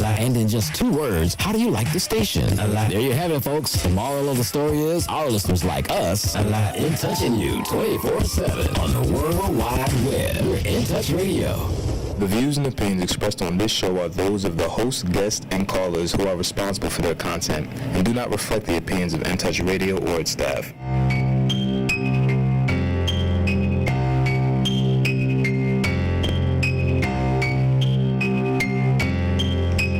And in just 2 words, how do you like the station? There you have it, folks. The moral of the story is our listeners like us in touching you 24/7 on the World Wide Web. We're In Touch Radio. The views and opinions expressed on this show are those of the host, guests, and callers who are responsible for their content and do not reflect the opinions of In Touch Radio or its staff.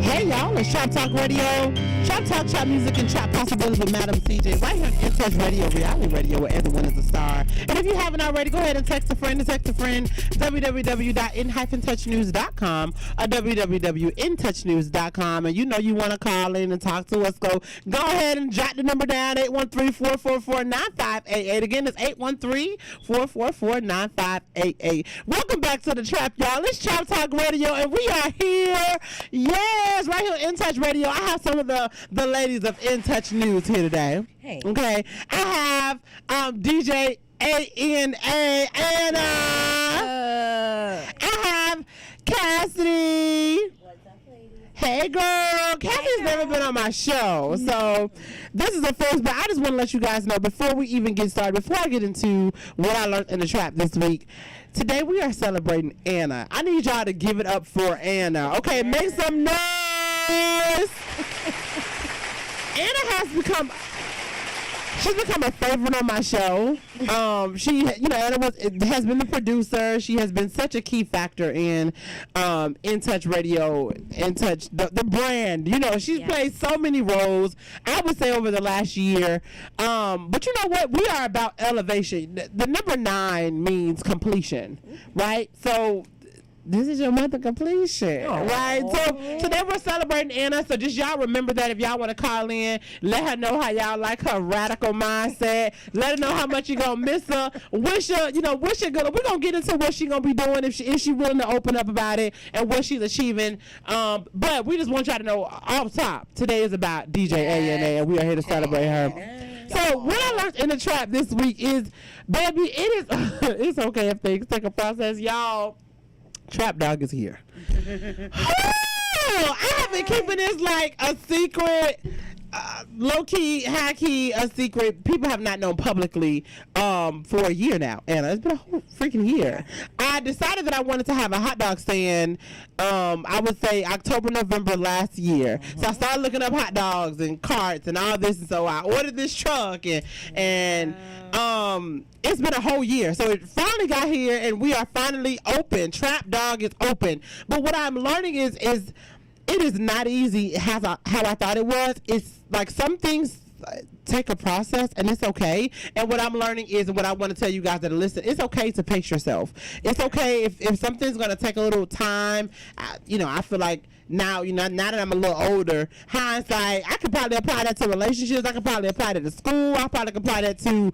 Hey y'all, it's Trap Talk Radio. Trap Talk, Trap Music, and Trap Possibilities with Madam CJ right here on In Touch Radio, reality radio where everyone is a star. And if you haven't already, go ahead and text a friend www.in-touchnews.com or www.intouchnews.com. And you know you want to call in and talk to us, go ahead and jot the number down, 813-444-9588. Again, it's 813-444-9588. Welcome back to the Trap, y'all. It's Trap Talk Radio, and we are here. Yes, right here on In Touch Radio. I have some of the ladies of In Touch News here today. Hey. Okay. I have DJ ANA. I have Kassidy. What's up, ladies? Hey, girl. Kassidy's never been on my show. So this is the first, but I just want to let you guys know before we even get started, before I get into what I learned in the trap this week, today we are celebrating Anna. I need y'all to give it up for Anna. Okay, make some noise. Anna has become a favorite on my show. She, Anna has been the producer. She has been such a key factor in Touch Radio, In Touch, the brand. She's played so many roles, I would say, over the last year. But you know what? We are about elevation. The number 9 means completion, right? So this is your month of completion, right? So today we're celebrating Anna. So just y'all remember that if y'all want to call in, let her know how y'all like her radical mindset. Let her know how much you're gonna miss her. Wish her good. We're gonna get into what she's gonna be doing if she willing to open up about it and what she's achieving. But we just want y'all to know off top, today is about DJ ANA, and we are here to celebrate her. So what I learned in the trap this week is, baby, it's okay if things take a process, y'all. Trap Dog is here. I have been keeping this like a secret, low-key, high-key, a secret. People have not known publicly for a year now, Anna. It's been a whole freaking year. I decided that I wanted to have a hot dog stand, I would say October, November last year. So I started looking up hot dogs and carts and all this, and so I ordered this truck, and it's been a whole year. So it finally got here, and we are finally open. Trap Dog is open. But what I'm learning is it is not easy how I thought it was. It's like some things take a process, and it's okay. And what I'm learning is, and what I want to tell you guys that are listening, it's okay to pace yourself. It's okay if something's going to take a little time. I feel like now that I'm a little older, hindsight, I could probably apply that to relationships. I could probably apply that to school. I probably could apply that to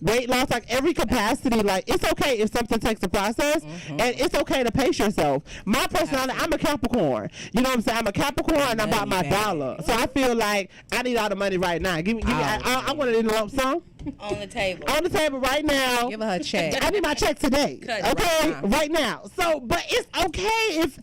weight loss, like every capacity. Like, it's okay if something takes a process, and it's okay to pace yourself. My personality, I'm a Capricorn. You know what I'm saying? I'm a Capricorn, and I'm about my dollar. So I feel like I need all the money right now. Give me. I want it in a lump sum. On the table. On the table right now. Give her a check. I need my check today. Okay, right now. So, but it's okay if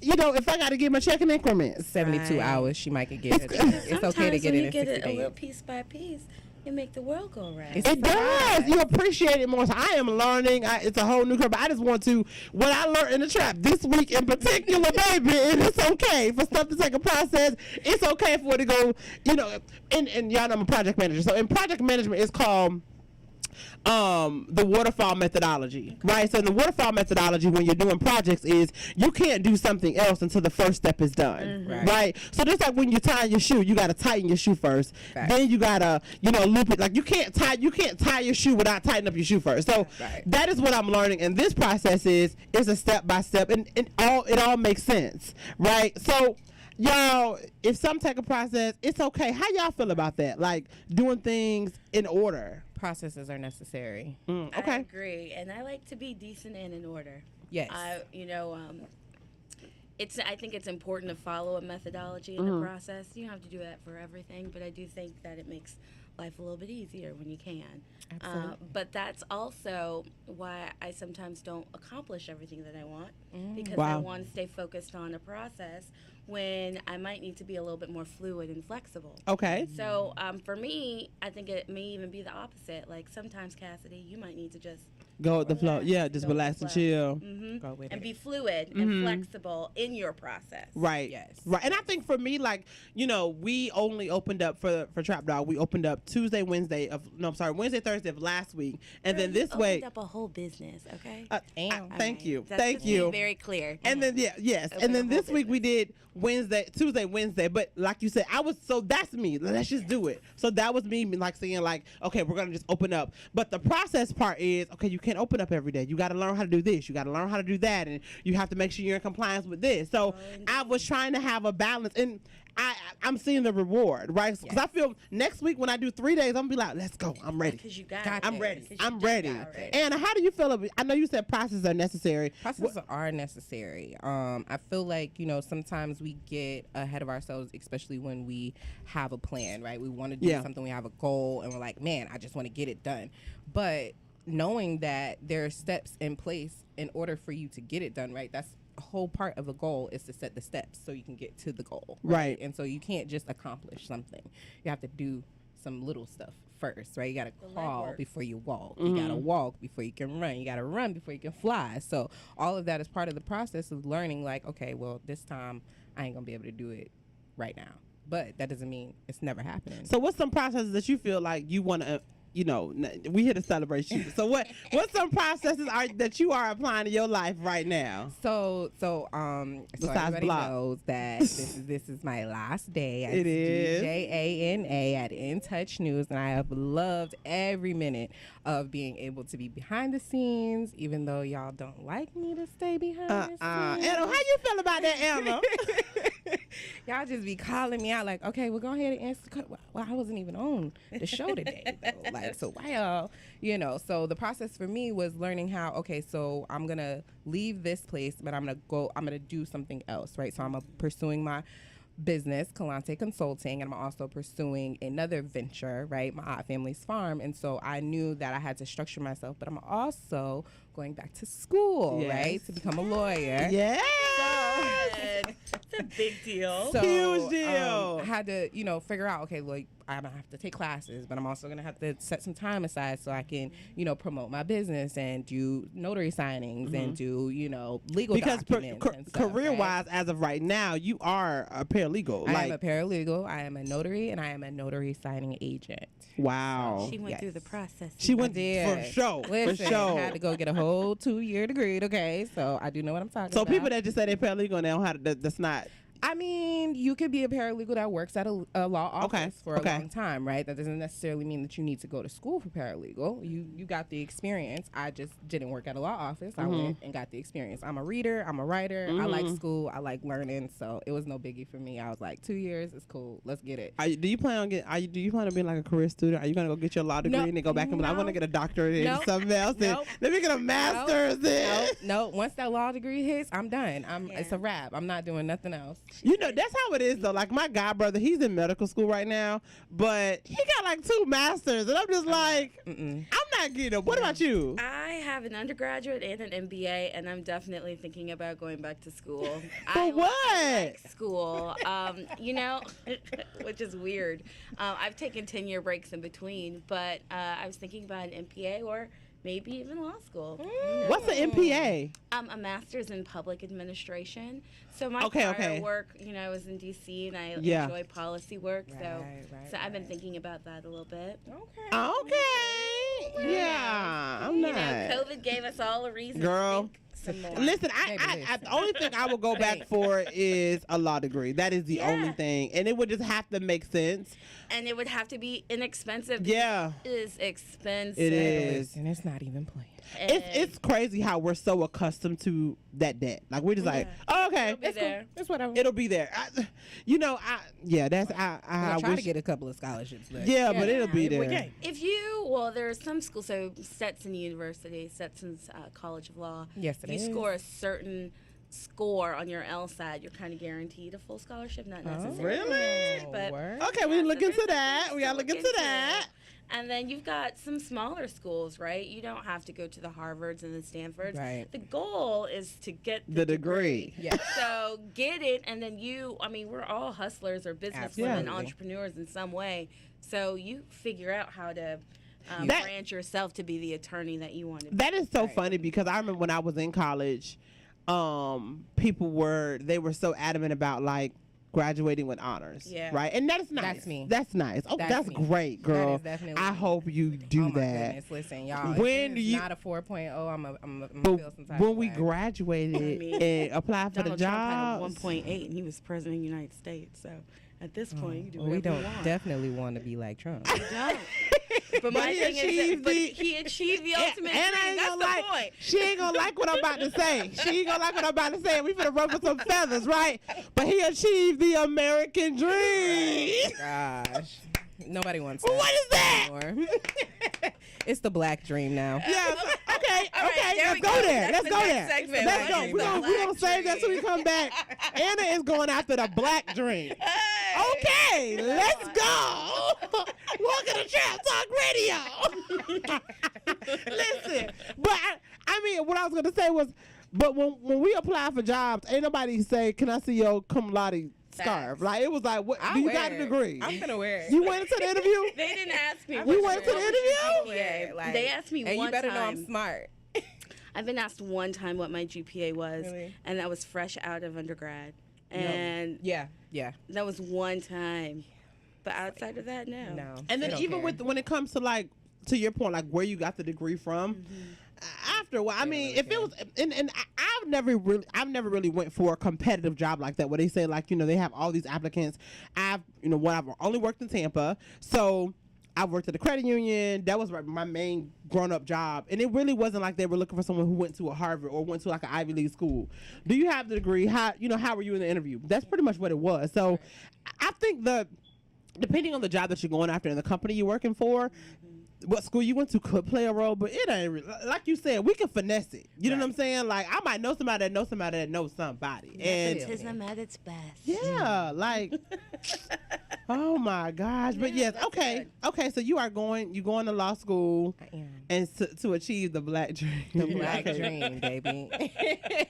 I got to give my check in increments. 72 hours, she might get it. It's okay to get it in 60 days. Sometimes when you get it a little piece by piece, it make the world go round. It does. You appreciate it more. So I am learning. It's a whole new curve. But I just want to, what I learned in the trap this week in particular, baby, and it's okay for stuff to take a process. It's okay for it to go, and y'all know I'm a project manager. So in project management, it's called the waterfall methodology, right? So in the waterfall methodology, when you're doing projects, is you can't do something else until the first step is done, right? So just like when you're tying your shoe, you got to tighten your shoe first. Then you gotta, loop it. Like you can't tie your shoe without tightening up your shoe first. So that is what I'm learning, and this process is a step by step, and it all makes sense, right? So, y'all, if some take a process, it's okay. How y'all feel about that? Like doing things in order. Processes are necessary. Okay. I agree, and I like to be decent and in order. Yes. I think it's important to follow a methodology in the process. You don't have to do that for everything, but I do think that it makes life a little bit easier when you can. Absolutely. But that's also why I sometimes don't accomplish everything that I want, because Wow. I want to stay focused on a process when I might need to be a little bit more fluid and flexible. Okay. So for me, I think it may even be the opposite. Like sometimes, Kassidy, you might need to just go with the flow. Yeah, just relax and chill. Go with and it. be fluid and flexible in your process. Right. Yes. Right. And I think for me, like, you know, we only opened up for Trap Dog. We opened up Wednesday, Thursday of last week. And then this opened way. up a whole business, okay? Thank you. That's Thank just you. being very clear. And then yes. Open And then a whole this week we did Tuesday, Wednesday. But like you said, that's me. Let's just do it. So that was me like saying like, okay, we're gonna just open up. But the process part is, okay, you can't open up every day. You gotta learn how to do this. You gotta learn how to do that, and you have to make sure you're in compliance with this. So I was trying to have a balance, and I'm seeing the reward, right? Because I feel next week when I do 3 days, I'm gonna be like, let's go. I'm ready. Because you got I'm it. ready. 'Cause you I'm just ready. got it. Anna, how do you feel about? I know you said processes are necessary. Processes are necessary. I feel like, you know, sometimes we get ahead of ourselves, especially when we have a plan, right? We want to do something, we have a goal, and we're like, man, I just want to get it done. But knowing that there are steps in place in order for you to get it done, right? That's a whole part of the goal, is to set the steps so you can get to the goal. Right. And so you can't just accomplish something. You have to do some little stuff first, right? You got to crawl before you walk. You got to walk before you can run. You got to run before you can fly. So all of that is part of the process of learning, like, okay, well, this time I ain't going to be able to do it right now. But that doesn't mean it's never happening. So what's some processes that you feel like you want to, you know, we here to celebrate you. So what's some processes that you are applying to your life right now? So Besides everybody block. knows that this is my last day as It is. DJ ANA at In Touch News, and I have loved every minute of being able to be behind the scenes, even though y'all don't like me to stay behind the scenes. Anna, how you feel about that, Anna? Y'all just be calling me out like, okay, we'll go ahead and answer. Well, I wasn't even on the show today, though. Like, so why y'all, you know? So the process for me was learning how, okay, so I'm going to leave this place, but I'm going to do something else, right? So I'm pursuing my business, Kalante Consulting, and I'm also pursuing another venture, right? My Odd Family's Farm. And so I knew that I had to structure myself, but I'm also going back to school, right? To become a lawyer. Yeah. It's a big deal. So, Huge deal. I had to, you know, figure out, okay, like, I'm going to have to take classes, but I'm also going to have to set some time aside so I can, you know, promote my business and do notary signings and do, you know, legal documents and stuff, career-wise, as of right now, you are a paralegal. I am a paralegal, I am a notary, and I am a notary signing agent. Wow. She went through the process. She went did. for sure. Listen, For sure. I had to go get a whole 2-year degree, okay? So I do know what I'm talking So about. people that just say they're paralegal and they don't have that's not. I mean, you could be a paralegal that works at a law office for a Okay. long time, right? That doesn't necessarily mean that you need to go to school for paralegal. You got the experience. I just didn't work at a law office. I went and got the experience. I'm a reader. I'm a writer. I like school. I like learning. So it was no biggie for me. I was like, 2 years is cool. Let's get it. Do you plan on being like a career student? Are you gonna go get your law degree and then go back and be like, I want to get a doctorate in something else? Nope. Let me get a master's in. No. Once that law degree hits, I'm done. It's a wrap. I'm not doing nothing else. You know, that's how it is though. Like my god brother, he's in medical school right now, but he got like 2 masters, and I'm just like, I'm not getting it. What about you? I have an undergraduate and an MBA, and I'm definitely thinking about going back to school. For what? I like school, you know, which is weird. I've taken 10-year breaks in between, but I was thinking about an MPA or maybe even law school. What's an MPA? A master's in public administration. So my Okay. prior work, you know, I was in D.C. and I enjoy policy work. So I've been thinking about that a little bit. Okay. Yeah, I'm not. You know, COVID gave us all a reason Girl. to think some more. Listen, I the only thing I will go back for is a law degree. That is the only thing, and it would just have to make sense. And it would have to be inexpensive. Yeah, It is expensive. it is. And it's not even playing. It's crazy how we're so accustomed to that debt. Like we're just like, oh, okay, It'll be there. It's whatever. it'll be there. I try wish. to get a couple of scholarships. But But it'll be there. There's some schools, so Stetson University, Stetson's College of Law. Yes, it is. You score a certain score on your LSAT, you're kind of guaranteed a full scholarship, not necessarily. Really? But Word. Okay, we look into that. We gotta look into that. And then you've got some smaller schools, right? You don't have to go to the Harvards and the Stanfords. Right. The goal is to get The degree. Yeah. So get it, and then we're all hustlers or businesswomen, Absolutely. entrepreneurs in some way. So you figure out how to That- brand yourself to be the attorney that you want to be. That is so funny because I remember when I was in college, people were so adamant about like graduating with honors. Yeah. Right. And that's nice. That's me. That's nice. Oh, that's me. great, girl. That is definitely I me. hope you do Oh my that. goodness, listen, y'all. When if do it's you- not a 4.0, I'm gonna But feel some type when of we way. graduated and applied for Donald the Trump had a job, 1.8, and he was president of the United States. So at this point, you do Well, whatever we don't you want. definitely want to be like Trump. Don't. But But my he thing is, achieved that, the- he achieved the and ultimate I dream. ain't That's gonna the like, point. she ain't gonna like what I'm about to say. She ain't gonna like what I'm about to say. We finna ruffle some feathers, right? But he achieved the American dream. Gosh, nobody wants What is that? anymore. It's the black dream now. Yeah. Okay. All right, Okay. there Let's we go go. there. That's Let's the go next there. segment. Let's What go. is We're the gonna black save that till we dream? come back. Anna is going after the black dream. Okay, let's go. Welcome to Trap Talk Radio. Listen, but I mean, what I was gonna say was, but when we apply for jobs, ain't nobody say, "Can I see your cum laude scarf?" Facts. Like it was like, "What? I'll Do you wear got a it. degree?" I'm gonna wear it. You went into the interview. They didn't ask me. You went to the interview? Yeah, like, They asked me and one you better time. know I'm smart. I've been asked one time what my GPA was, Really? and that was fresh out of undergrad. And Yeah. that was one time. But outside of that, no. No. And they then don't even care. with when it comes to like to your point, like where you got the degree from. After a while, I mean, really if it was, and I've never really went for a competitive job like that where they say like, they have all these applicants. I've only worked in Tampa, so I worked at a credit union. That was my main grown-up job, and it really wasn't like they were looking for someone who went to a Harvard or went to like an Ivy League school. Do you have the degree? How were you in the interview? That's pretty much what it was. So, I think depending on the job that you're going after and the company you're working for, what school you went to could play a role, but it ain't really, like you said, we can finesse it. You know what I'm saying? Like I might know somebody that knows somebody that knows somebody, and Autism at its best. yeah, like oh my gosh. But yes, okay. So you going to law school I am. and to achieve the black dream. The black Okay. dream, baby.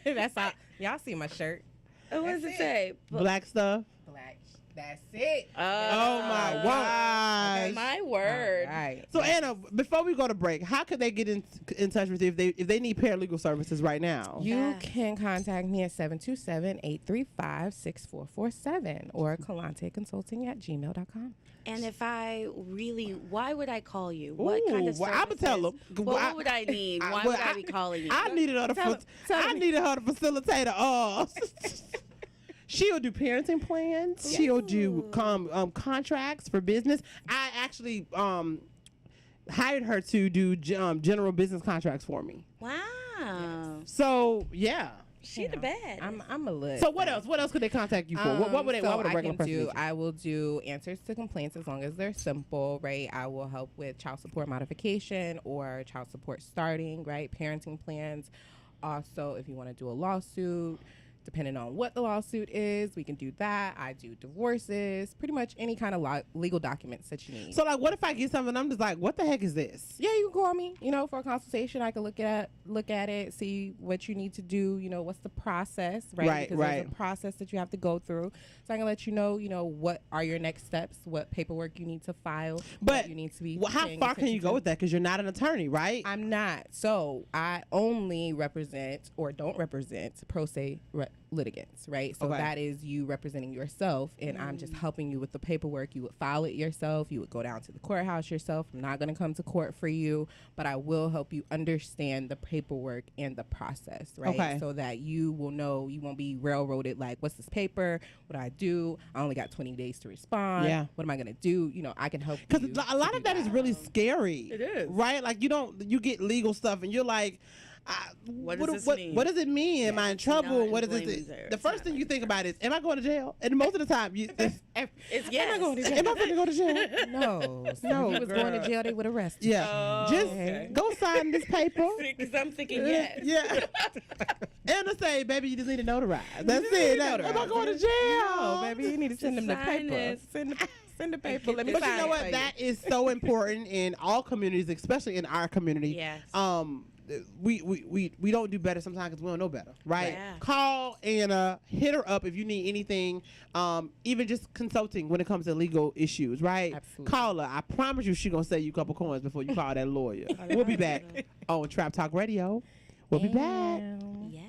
That's all. Y'all see my shirt? What does it say? Black stuff. Black. That's it. Oh my gosh. My word. All right. So Anna, before we go to break, how could they get in touch with you if they need paralegal services right now? You can contact me at 727-835-6447 or kalanteconsulting@gmail.com. And if why would I call you? What kind of Ooh, well, I'ma tell services? them. Well, Well, what would I need? Why well, would I be calling you? I needed her to Tell facilitate She'll do parenting plans. She'll do contracts for business. I actually hired her to do general business contracts for me. Wow. So yeah. She the bad. I'm a little. So what else? What else could they contact you for? What would they? What would a I regular can person do? do? I will do answers to complaints as long as they're simple, right? I will help with child support modification or child support starting, right? Parenting plans. Also, if you want to do a lawsuit, depending on what the lawsuit is, we can do that. I do divorces, pretty much any kind of legal documents that you need. So like, what if I get something? I'm just like, what the heck is this? Yeah, you can call me, for a consultation. I can look at it, see what you need to do, what's the process, right? Right, because right. there's a process that you have to go through. So I can let you know, what are your next steps, what paperwork you need to file, But what you need to be how paying far can you attention go to. with that? Because you're not an attorney, right? I'm not. So I only represent or don't represent pro se litigants, right? So Okay. that is you representing yourself, and I'm just helping you with the paperwork. You would file it yourself. You would go down to the courthouse yourself. I'm not going to come to court for you, but I will help you understand the paperwork and the process, right? Okay. So that you will know, you won't be railroaded like, what's this paper? What do I do? I only got 20 days to respond. Yeah. What am I going to do? I can help you. Because a lot to of do that is really scary. It is. Right? Like you get legal stuff and you're like, What does this mean? What does it mean? Am I in trouble? What is blaming it? her. The first thing you think about is, am I going to jail? And most of the time, It's yes. Am I going to jail? am I going to go to jail? No. So No, if he was going to jail, they would arrest him. Yeah. Just go sign this paper. Because I'm thinking yes. Yeah. And to say, baby, you just need to notarize. That's it. Am I going to jail? No, baby, you need to send them the sign paper. this. Send the paper. Let me But sign you know it what? for That is so important in all communities, especially in our community. Yes. We don't do better sometimes because we don't know better, right? Yeah. Call Anna, hit her up if you need anything, even just consulting when it comes to legal issues, right? Absolutely. Call her. I promise you she's going to save you a couple coins before you call that lawyer. We'll be back on Trap Talk Radio. We'll be back. Yes.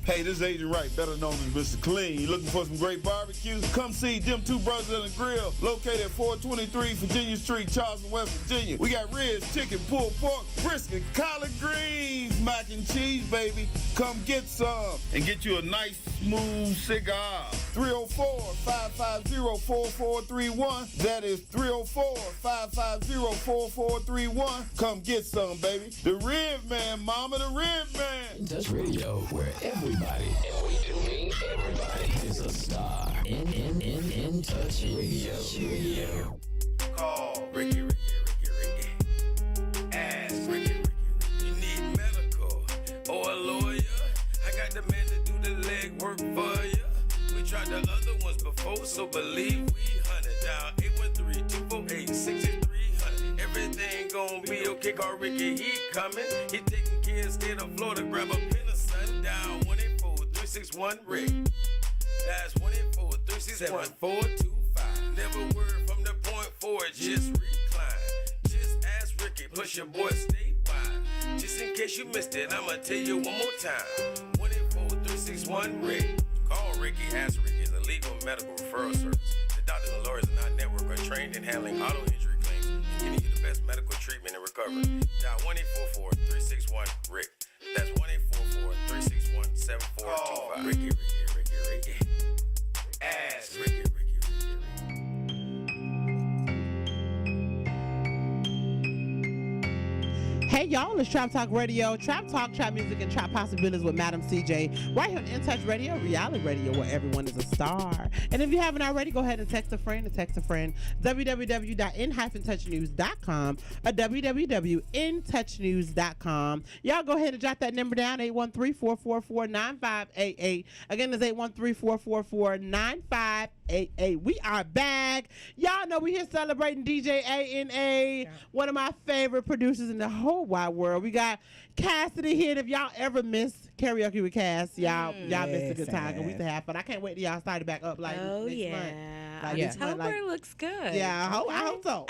Hey, this is Agent Wright, better known as Mr. Clean. You looking for some great barbecue? Come see them two brothers in the grill, located at 423 Virginia Street, Charleston, West Virginia. We got ribs, chicken, pulled pork, brisket, collard greens, mac and cheese, baby. Come get some and get you a nice, smooth cigar. 304-550-4431. That is 304-550-4431. Come get some, baby. The Rib Man, mama, the Rib Man. In Touch Radio, where everybody, and we do mean everybody, is a star. In Touch Radio. Call Ricky. Ask Ricky. You need medical or a lawyer? I got the man to do the legwork for you. We tried the other ones before, so believe we hunted down 813-248-6300. Everything gon' be okay. Call Ricky, he coming. He taking care of state of Florida. Grab a pen of sundown 184-361 Rick. That's 184-361-7425. Never word from the point forward, just recline. Just ask Ricky, push your boy statewide. Just in case you missed it, I'ma tell you one more time. 184-361 Rick. Call Ricky, ask Ricky. It's a legal medical referral service. The doctors and lawyers in our network are trained in handling auto injury claims and getting you the best medical treatment and recovery. Dial 1-844-361 Rick. That's 1-844-361-7425. Ricky. Ask Ricky. Hey y'all, it's Trap Talk Radio. Trap Talk, trap music, and trap possibilities with Madam CJ. Right here on In Touch Radio, reality radio where everyone is a star. And if you haven't already, go ahead and text a friend. www.in-touchnews.com or www.intouchnews.com. Y'all go ahead and jot that number down, 813-444-9588. Again, it's 813-444-9588. We are back. Y'all know we here celebrating DJ ANA, one of my favorite producers in the whole wide world. We got Kassidy here. And if y'all ever missed karaoke with Cass, y'all missed a good time. We used to have fun. I can't wait till y'all start it back up next month. Like October looks good. Yeah, I hope so.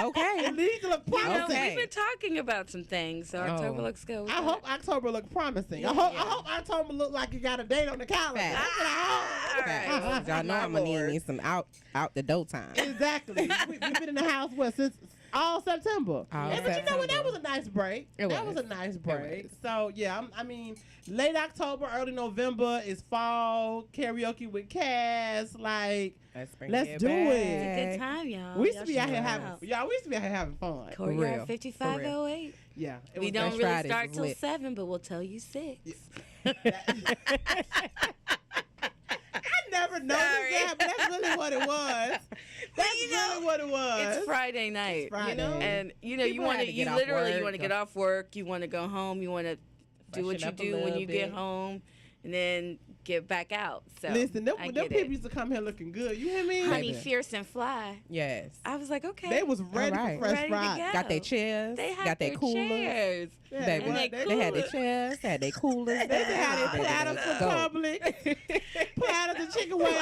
Okay. Legal of promising. We've been talking about some things, so October looks good. with I that. hope October look promising. I hope October look like you got a date on the calendar. Facts. That's what I hope. Facts. Y'all know I'm gonna need me some out the door time. Exactly. We've been in the house since all September. But you know what? That was a nice break. That was a nice break. So yeah, I mean, late October, early November is fall karaoke with Cass. Like, let's do it. It's a good time, y'all. We used to be out here having fun. Courtyard 5508. Yeah, We don't really Fridays start was till lit. 7, but we'll tell you 6. I never noticed that, but that's really what it was. That's really what it was. It's Friday night, Friday. you know, and you People want had to to get you off literally work, you want to go- get off work, you want to go home, you want to do what Freshen you up a do when little you get bit. home, and then get back out. So Listen, them I people get it. used to come here looking good. You hear me? Honey, Baby. fierce and fly. Yes. I was like, okay. They was ready All right. for fresh Ready to fries. go. Got their chairs. They had got their their coolers. chairs. Yeah, Baby, And what? they they had their coolers. chairs, had their coolers. They had it Ready to platters for go. public, platters of chicken wings.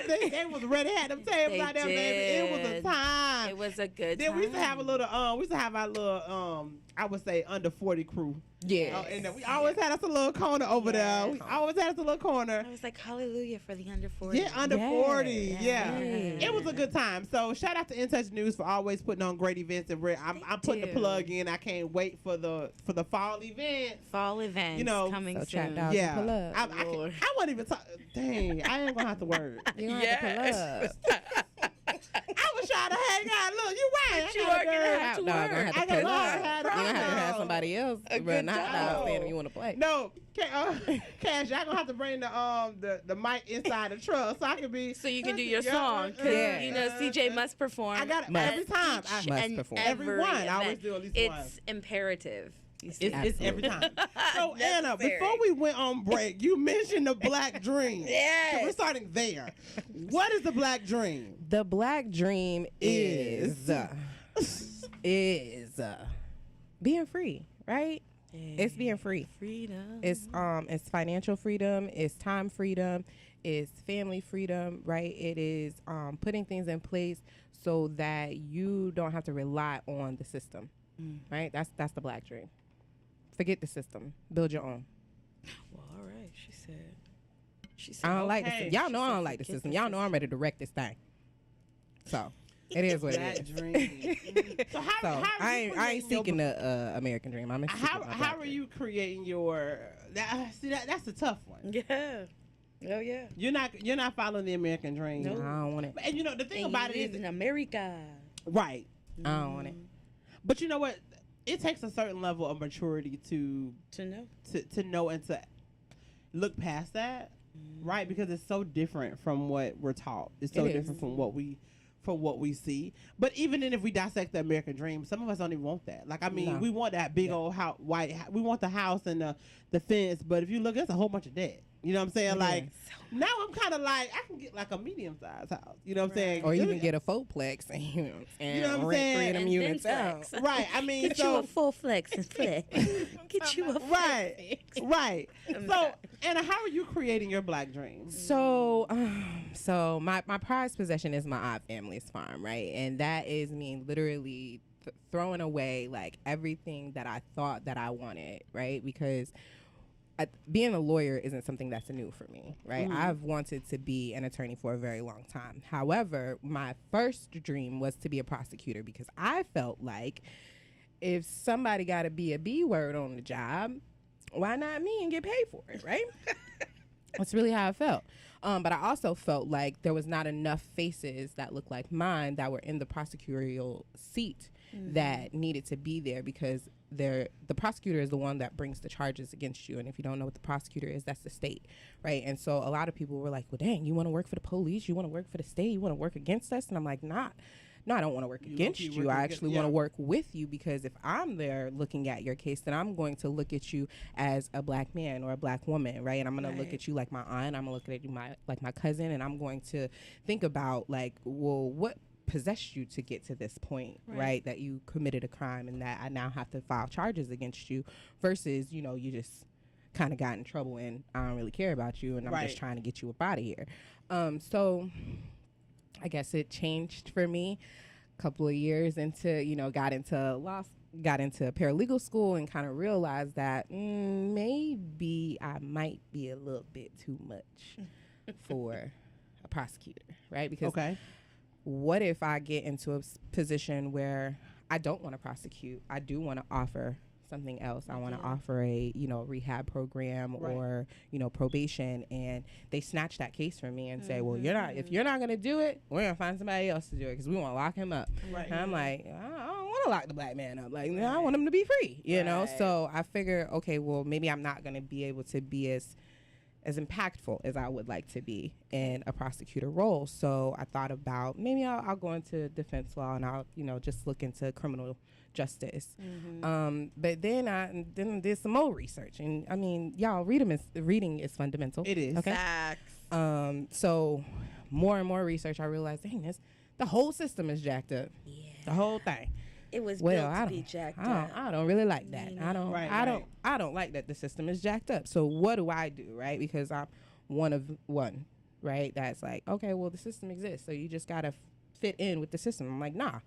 They was ready. Had them tables They out there, baby. It was a did. time. It was a good Then time. we used to have a little. We used to have our little. I would say under 40 crew. Yeah. And we always had us a little corner over there. We always was at the little corner. I was like, hallelujah for the under 40. Yeah, under 40. Yeah. Hey. It was a good time. So shout out to In Touch News for always putting on great events. And I'm putting the plug in. I can't wait for the fall event. Fall events coming So soon. check out Yeah. the plug. I wasn't even talking. Dang, I ain't gonna have to word. You don't have to plug. I was trying to hang out. Look, you right. You I are got a gonna girl. have to Dog gonna work. have to I plug. got You're hard. gonna have to have No. somebody else A run good the hot dog job. stand if you want to play. No, Cash, y'all gonna have to bring the mic inside the truck so I can be. So you can do your Yeah, song. 'Cause, yeah. CJ must perform. I got it Must. every time. Must and perform. Every one. I always event. do at least it's one. imperative. You see. It's every time. So Anna, Necessary. before we went on break, you mentioned the Black Dream. Yes. So we're starting there. What is the Black Dream? The Black Dream is being free, right? It's being free. Freedom. It's financial freedom, it's time freedom, it's family freedom, right? It is putting things in place so that you don't have to rely on the system, right? That's the Black Dream. Forget the system, build your own. Well, all right. She said. I don't like the okay. system. Y'all She know I said don't like the forget system. the Y'all know I'm ready to wreck this thing. So it is what Black it is. Dream. So how So are I you ain't creating your seeking the American dream. I'm seeking my how Black are dream. you creating your that's a tough one. Yeah. Oh yeah. You're not following the American dream. I don't want it. And you know the thing And about you it live is in America. right. I don't want it. But you know what? It takes a certain level of maturity to To know. know and to look past that, right? Because it's so different from what we're taught. It's so It is. different from what we see. But even if we dissect the American dream, some of us don't even want that. Like, I mean, No. we want that big old we want the house and the fence. But if you look, there's a whole bunch of debt. You know what I'm saying? Like, now I'm kind of like, I can get like a medium-sized house. You know what I'm saying? Or you can get a fourplex and You know what I'm rent saying? 3 of them And units then out. flex. Right. I mean, Get you a full flex and flex. Get you a right. Right. So, Anna, how are you creating your Black dream? So, my prized possession is my odd family's farm, right? And that is me literally throwing away like everything that I thought that I wanted, right? Because being a lawyer isn't something that's new for me, right? I've wanted to be an attorney for a very long time. However, my first dream was to be a prosecutor because I felt like if somebody got to be a B word on the job, why not me and get paid for it, right? That's really how I felt. But I also felt like there was not enough faces that looked like mine that were in the prosecutorial seat that needed to be there because the prosecutor is the one that brings the charges against you. And if you don't know what the prosecutor is, that's the state, right? And so a lot of people were like, well, dang, you want to work for the police? You want to work for the state? You want to work against us? And I'm like, no, I don't want to work against you. I actually want to work with you because if I'm there looking at your case, then I'm going to look at you as a Black man or a Black woman, right? And I'm going to look at you like my aunt. I'm going to look at you like my cousin. And I'm going to think about like, well, what possessed you to get to this point, right? That you committed a crime and that I now have to file charges against you versus, you know, you just kind of got in trouble and I don't really care about you and I'm just trying to get you up out of here. So I guess it changed for me a couple of years into, you know, got into paralegal school and kind of realized that maybe I might be a little bit too much for a prosecutor, right? Because what if I get into a position where I don't want to prosecute? I do want to offer something else. I want to offer a, you know, rehab program or, you know, probation, and they snatch that case from me and say, well, if you're not going to do it, we're going to find somebody else to do it because we want to lock him up. And I'm like, I don't want to lock the Black man up. Like, I want him to be free, you know? So I figure, okay, well, maybe I'm not going to be able to be as impactful as I would like to be in a prosecutor role. So I thought about maybe I'll go into defense law and I'll, you know, just look into criminal justice. But then I did some more research, and I mean, y'all, reading is fundamental. It is. Okay. Facts. So more and more research, I realized, dang, the whole system is jacked up. Yeah. The whole thing. It was Well, built to be jacked up. I don't really like that. Mm-hmm. I don't like that the system is jacked up. So what do I do, right? Because I'm one, right? That's like, okay, well, the system exists, so you just gotta fit in with the system. I'm like, nah,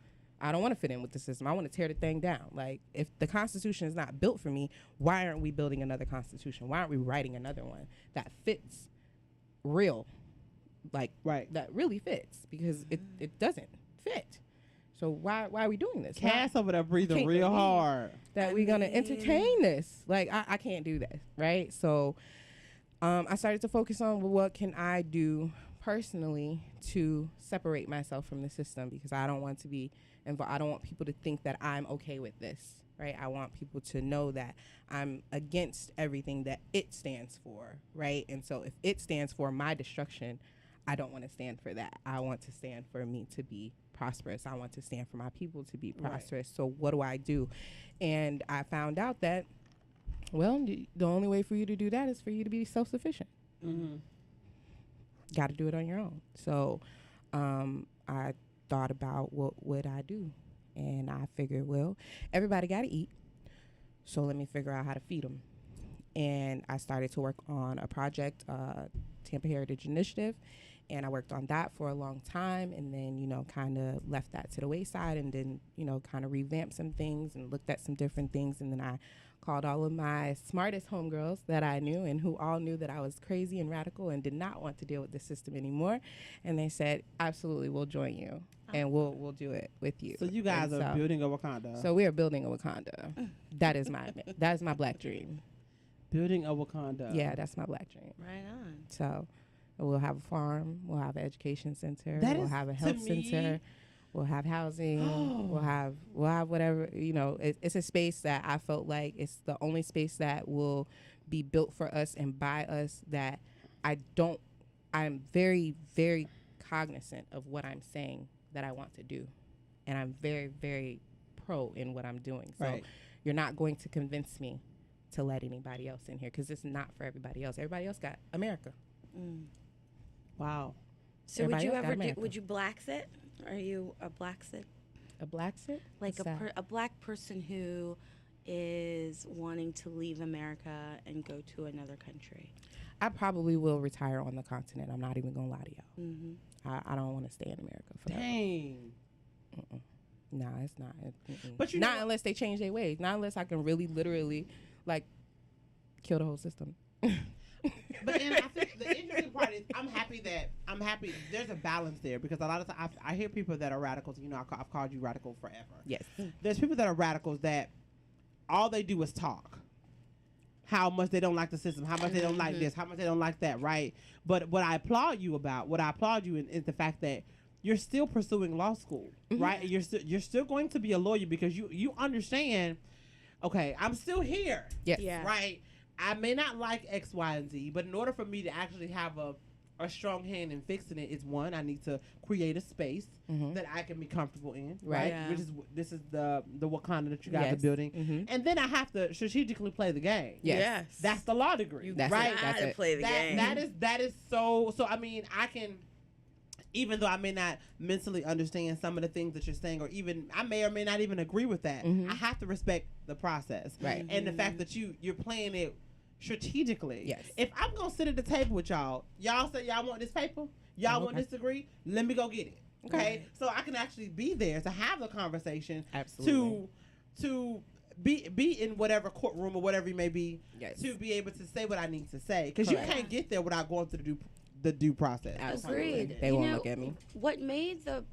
I don't want to fit in with the system. I want to tear the thing down. Like, if the Constitution is not built for me, why aren't we building another Constitution? Why aren't we writing another one that fits real? Like, that really fits, because it doesn't fit. So why are we doing this? Cass over there breathing real hard. That we're going to entertain this. Like, I can't do that, right? So I started to focus on, well, what can I do personally to separate myself from the system, because I don't want to be involved. I don't want people to think that I'm okay with this, right? I want people to know that I'm against everything that it stands for, right? And so if it stands for my destruction, I don't want to stand for that. I want to stand for me to be prosperous. I want to stand for my people to be prosperous. Right. So what do I do? And I found out that, well, the only way for you to do that is for you to be self-sufficient. Mm-hmm. Got to do it on your own. So I thought about what would I do? And I figured, well, everybody got to eat. So let me figure out how to feed them. And I started to work on a project, Tampa Heritage Initiative. And I worked on that for a long time, and then, kind of left that to the wayside, and then, kind of revamped some things and looked at some different things. And then I called all of my smartest homegirls that I knew, and who all knew that I was crazy and radical and did not want to deal with the system anymore. And they said, absolutely, we'll join you, and we'll do it with you. So you guys are building a Wakanda. So we are building a Wakanda. That is my black dream. Building a Wakanda. Yeah, that's my black dream. Right on. So we'll have a farm. We'll have an education center. We'll have a health center. We'll have housing. We'll have whatever. It's a space that I felt like it's the only space that will be built for us and by us. That I'm very, very cognizant of what I'm saying that I want to do, and I'm very, very pro in what I'm doing. So you're not going to convince me to let anybody else in here, because it's not for everybody else. Everybody else got America. Mm. Wow. So would you black sit? Are you a black sit? A black sit? Like a black person who is wanting to leave America and go to another country? I probably will retire on the continent. I'm not even going to lie to y'all. Mm-hmm. I don't want to stay in America forever. Dang. Nah, it's not. But not unless they change their ways. Not unless I can really, literally, kill the whole system. But then I think the interesting part is I'm happy there's a balance there, because a lot of times I hear people that are radicals. I've called you radical forever. Yes. There's people that are radicals that all they do is talk. How much they don't like the system, how much they don't like this, how much they don't like that, right? But what I applaud you in is the fact that you're still pursuing law school, right? You're still going to be a lawyer, because you understand, okay, I'm still here. Yes. Yeah. Right? I may not like X, Y, and Z, but in order for me to actually have a strong hand in fixing it, is one, I need to create a space that I can be comfortable in, right? Yeah. This is the Wakanda that you guys are building, and then I have to strategically play the game. Yes. That's the law degree, You right? gotta play the game. That is so. I mean, I can. Even though I may not mentally understand some of the things that you're saying, or even I may or may not even agree with that, I have to respect the process, right? And the fact that you're playing it strategically. Yes. If I'm gonna sit at the table with y'all say y'all want this paper, y'all want this degree, let me go get it. Okay. So I can actually be there to have the conversation. Absolutely. To be in whatever courtroom or whatever you may be, to be able to say what I need to say, because you can't get there without going through the due process. Absolutely. Agreed. They won't look at me. What made the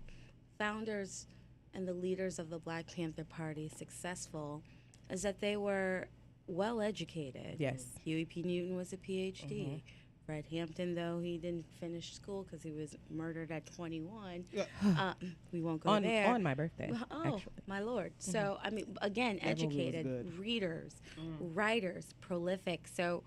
founders and the leaders of the Black Panther Party successful is that they were well educated. Yes. Huey P. Newton was a PhD. Fred Hampton, though he didn't finish school because he was murdered at 21. We won't go there. On my birthday. Oh, actually. my Lord. So, I mean, again, educated, readers, writers, prolific. So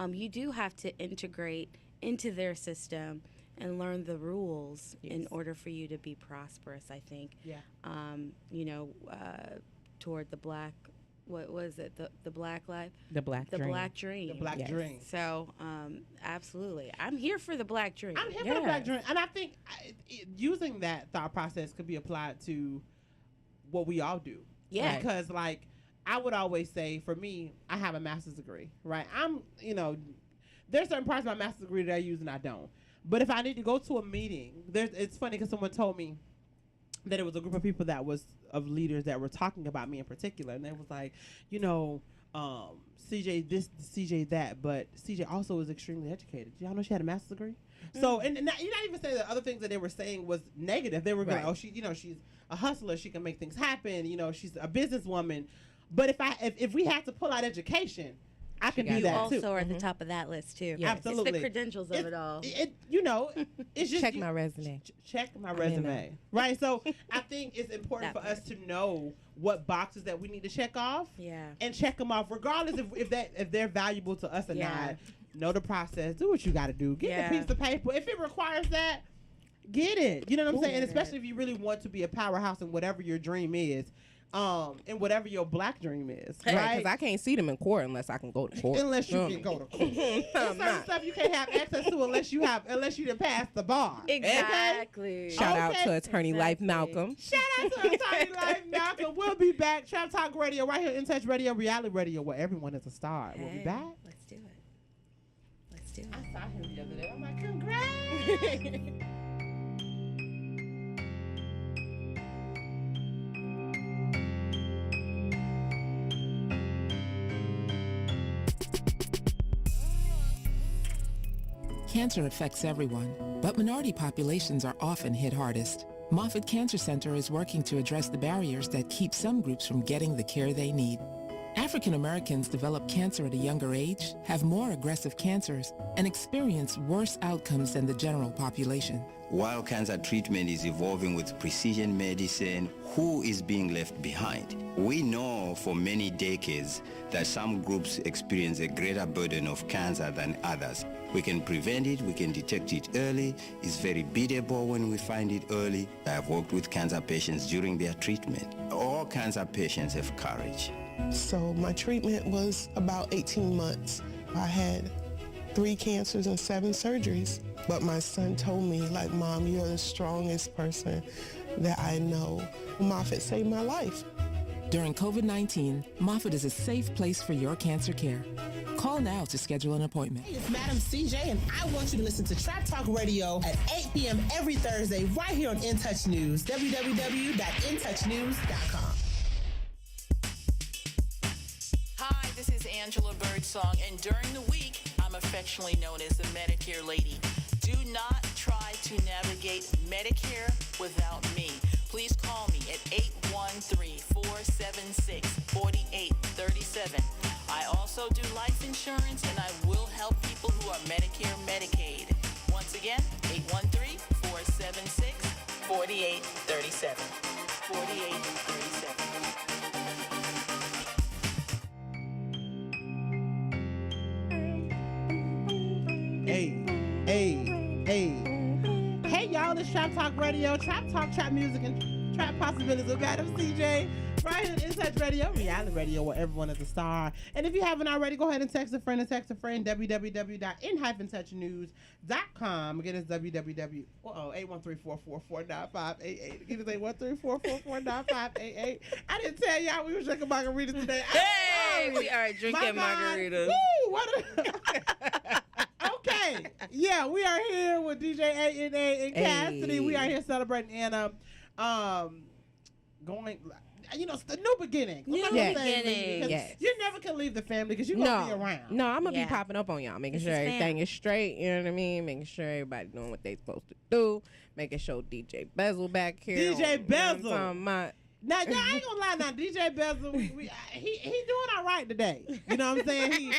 you do have to integrate into their system and learn the rules in order for you to be prosperous, I think. Yeah. Toward the black, what was it? The black life? The black dream. Black dream. The black dream. So, absolutely. I'm here for the black dream. I'm here for the black dream. And I think using that thought process could be applied to what we all do. Yeah. Because, I would always say, for me, I have a master's degree, right? There's certain parts of my master's degree that I use and I don't. But if I need to go to a meeting, it's funny because someone told me, that it was a group of people that was of leaders that were talking about me in particular, and they was like, you know, CJ this, CJ that, but CJ also is extremely educated. Y'all know she had a master's degree. So, and you're not even saying the other things that they were saying was negative. They were going, oh, she, you know, she's a hustler. She can make things happen. You know, she's a businesswoman. But if we had to pull out education, I can do that too. You also are at the top of that list too. Yes. Absolutely. It's the credentials of it all. You know, it's just check my resume. Check my resume. Right. So I think it's important for us to know what boxes that we need to check off. Yeah. And check them off, regardless if they're valuable to us or not. Know the process. Do what you got to do. Get the piece of paper. If it requires that, get it. You know what I'm saying? And especially if you really want to be a powerhouse in whatever your dream is. And whatever your black dream is, right? Because I can't see them in court unless I can go to court. Unless you can go to court. There's certain stuff you can't have access to unless you done pass the bar. Exactly. Okay? Shout out to Attorney Life Malcolm. Shout out to Attorney Life Malcolm. We'll be back. Trap Talk Radio, right here, In Touch Radio, reality radio, where everyone is a star. We'll be back. Let's do it. Let's do it. I saw him the other day. I'm like, congrats. Cancer affects everyone, but minority populations are often hit hardest. Moffitt Cancer Center is working to address the barriers that keep some groups from getting the care they need. African Americans develop cancer at a younger age, have more aggressive cancers, and experience worse outcomes than the general population. While cancer treatment is evolving with precision medicine, who is being left behind? We know for many decades that some groups experience a greater burden of cancer than others. We can prevent it, we can detect it early. It's very beatable when we find it early. I have worked with cancer patients during their treatment. All cancer patients have courage. So my treatment was about 18 months. I had 3 cancers and 7 surgeries. But my son told me, like, Mom, you're the strongest person that I know. Moffitt saved my life. During COVID-19, Moffitt is a safe place for your cancer care. Call now to schedule an appointment. Hey, it's Madam CJ, and I want you to listen to Trap Talk Radio at 8 p.m. every Thursday right here on In Touch News, www.intouchnews.com. Hi, this is Angela Birdsong, and during the week, I'm affectionately known as the Medicare Lady. Do not try to navigate Medicare without me. Please call me at 813-476-4837. I also do life insurance, and I will help people who are Medicare Medicaid. Once again, 813-476-4837. 4837. Hey, y'all, it's Trap Talk Radio, Trap Talk, Trap Music, and Trap Possibilities with Madam CJ. Right here in Touch Radio, reality radio, where everyone is a star. And if you haven't already, go ahead and text a friend, www.in-touchnews.com. Again, it's www. 813-444-9588. Again, it's 813-444-9588. I didn't tell y'all we were drinking margaritas today. Hey, we are drinking margaritas. Woo, okay. Yeah, we are here with DJ ANA and Kassidy. We are here celebrating Anna. Going, you know, the new beginning. New beginning. Yes. You never can leave the family because you're going to be around. No, I'm going to be popping up on y'all, making sure everything is straight, you know what I mean? Making sure everybody doing what they supposed to do. Making sure DJ Bezel back here. DJ Bezel. Now, I ain't gonna lie. Now, DJ Bezel, he doing all right today. You know what I'm saying?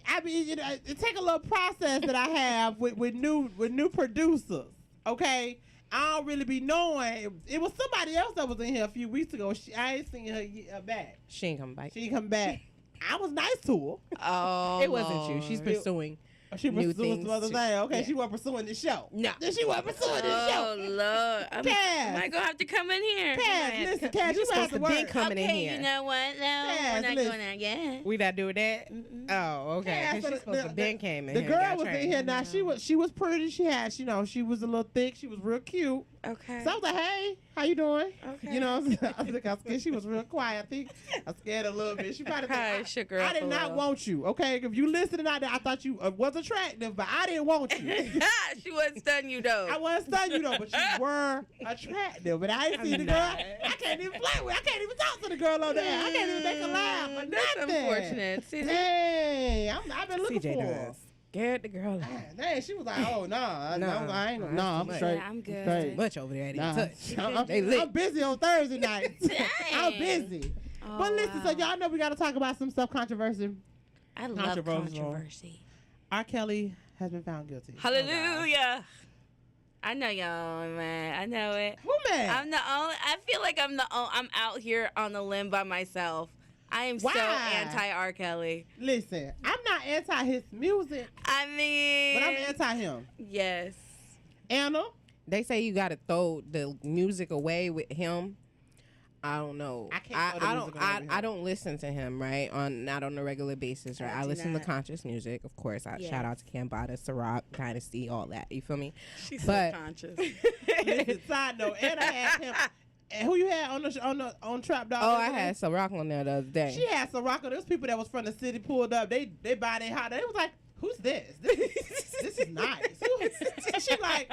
I mean, you know, it take a little process that I have with new producers. Okay, I don't really be knowing. It was somebody else that was in here a few weeks ago. I ain't seen her back. She ain't come back. She ain't come back. I was nice to her. Oh, it wasn't you. She's pursuing. She pursuing some other thing. Okay, she wasn't pursuing the show. No, she wasn't pursuing the show. Oh Lord, I might gonna have to come in here. Cass, listen, Cass, you supposed to be coming in here. You know what? No, we're not going out yet. We not doing that. Oh, okay. Cass, she's supposed to Ben came in. The girl was in here. Now she was pretty. She had, you know, she was a little thick. She was real cute. Okay. So I was like, hey, how you doing? Okay. You know, I think I was scared. She was real quiet. I think I scared her a little bit. She probably shook her I up did a not little. want you, okay? If you listening out there, I thought you was attractive, but I didn't want you. She wasn't stunning you though. I wasn't stunning you though, but you were attractive. But I ain't see the girl. I can't even play with. I can't even talk to the girl on there. I can't even make her laugh or That's nothing. unfortunate. See, Dang, I've been looking CJ for her. does. Scared the girl. Dang, she was like, oh, nah, I ain't, nah, I'm that's straight. Yeah, I'm good. Straight. Much over there. I didn't Nah, touch. They lit. I'm busy on Thursday nights. I'm Dang. busy. Oh, But listen, wow. so y'all know we got to talk about some stuff controversial. I love controversy. R. Kelly has been found guilty. Hallelujah. I know y'all, man. I know it. Who man? I'm the only. I feel like I'm the. I'm out here on the limb by myself. I am so Why? anti R. Kelly. Listen, I'm not anti his music, I mean, but I'm anti him. Yes. Anna? They say you got to throw the music away with him. I don't know. I can't throw the music away with him. I don't listen to him, right? Not on a regular basis, right? I do listen not. to conscious music, of course. Yeah. Shout out to Cambada, Ciroc, Dynasty, all that. You feel me? She's But- so conscious. Listen, side note, Anna had him. And who you had on Trap Dog? Oh, I had Ciroc on there the other day. She had some rocker. There's people that was from the city pulled up. They buy their hot. They was like, who's this? This is nice. And she like,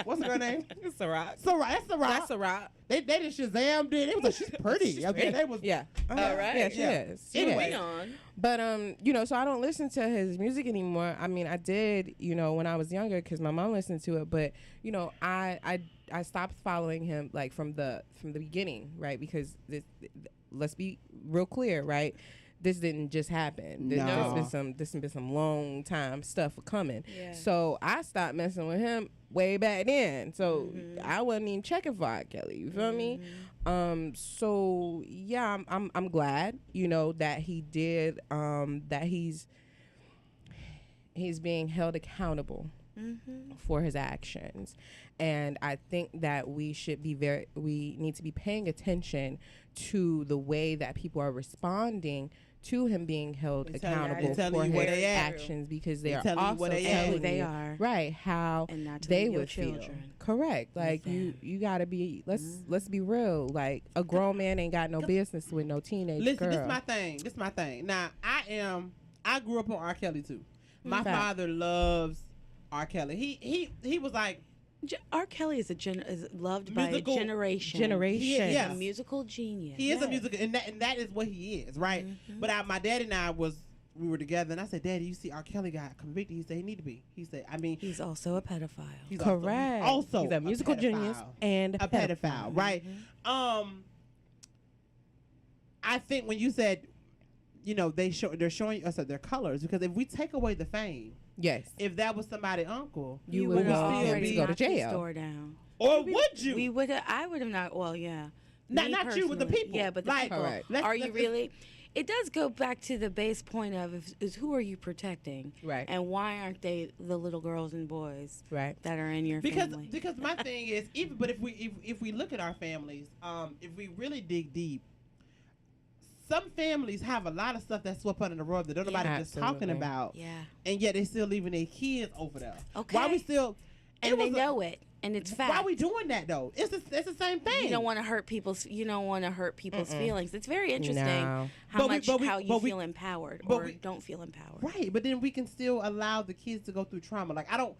what's her name? Ciroc. Ciroc. That's Ciroc. That's Ciroc. They just Shazammed it. It was like, she's pretty. Okay, they was. Yeah. All right. Yeah, she is. She Anyway. is. on. But so I don't listen to his music anymore. I mean, I did, when I was younger because my mom listened to it. But I stopped following him like from the beginning, right? Because let's be real clear, right? This didn't just happen. No. This has been some long time stuff coming. Yeah. So I stopped messing with him way back then. So I wasn't even checking for R. Kelly. You feel me? So yeah, I'm glad, that he did, that he's being held accountable for his actions. And I think that we need to be paying attention to the way that people are responding to him being held accountable for his actions, because they are also telling who they you, are, right, how and not they telling your would feel. children. Correct. Like you gotta be. Let's be real. Like a grown man ain't got no business with no teenage girl. This is my thing. Now I grew up on R. Kelly too. My father loves R. Kelly. He was like, R. Kelly is loved by a generation. Yes. A musical genius. He is a musical, and that is what he is, right? But my daddy and I we were together, and I said, Daddy, you see R. Kelly got convicted. He said he need to be. He said, he's also a pedophile. He's Correct. Also he's a musical genius and a pedophile, right? I think when you said, they're showing us their colors, because if we take away the fame, yes, if that was somebody's uncle, you would would still go to jail. Store down. Or would you? We would. I would have not. Well, yeah. Not you, but the people. Yeah, but the people. Correct. Are you really? It does go back to the base point of is who are you protecting, right? And why aren't they the little girls and boys, right, that are in your family? Because my thing is, if we look at our families, if we really dig deep, some families have a lot of stuff that's swept under the rug that nobody is talking about. Yeah. And yet they still leaving their kids over there. Okay. Why we still? And they know it, and it's fact. Why are we doing that though? It's the same thing. You don't want to hurt people's. Feelings. It's very interesting No. how you feel empowered or don't feel empowered. Right, but then we can still allow the kids to go through trauma. Like I don't.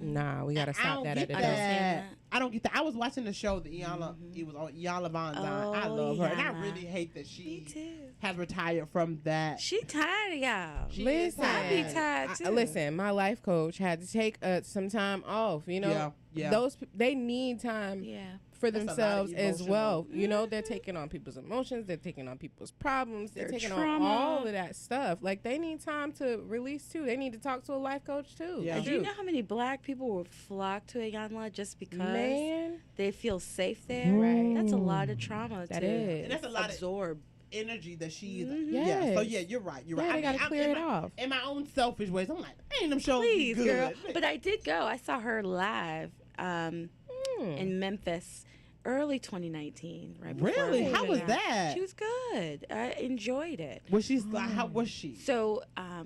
Nah, we gotta stop that at the door. I don't get that. I was watching the show that Iyanla. It was on Iyanla Von Zine. I love her, and I really hate that she has retired from that. She tired of y'all. Listen, I be tired too. Listen, my life coach had to take some time off. Yeah. They need time. For themselves as well. They're taking on people's emotions. They're taking on people's problems. They're taking on all of that stuff. Like, they need time to release, too. They need to talk to a life coach, too. Yeah. Do you know how many black people will flock to Iyanla just because they feel safe there? Right. That's a lot of trauma That to is. And that's a lot absorb. Energy that she's Yes. So you're right. They gotta clear it off. In my own selfish ways, I'm like, ain't them shows Please, good. girl. But I did go. I saw her live in Memphis early 2019, right before. Really? How was that? She was good. I enjoyed it. Was she? How was she? So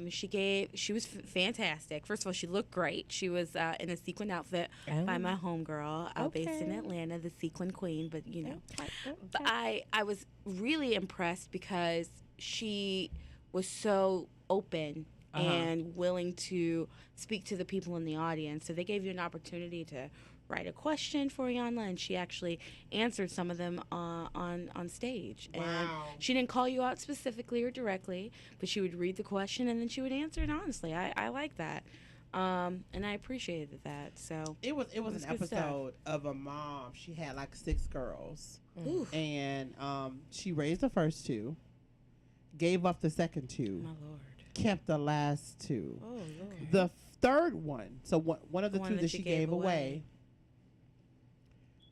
she was fantastic. First of all, she looked great. She was in a sequin outfit by my homegirl, based in Atlanta, the Sequin Queen. But but I was really impressed because she was so open and willing to speak to the people in the audience. So they gave you an opportunity to write a question for Iyanla, and she actually answered some of them on stage. Wow. And she didn't call you out specifically or directly, but she would read the question and then she would answer it honestly. I like that. And I appreciated that. So it was an episode of a mom. She had like 6 girls, and she raised the first 2, gave up the second 2. My Lord. Kept the last 2. Oh, Lord. The third one, so one of the 2 that she gave away,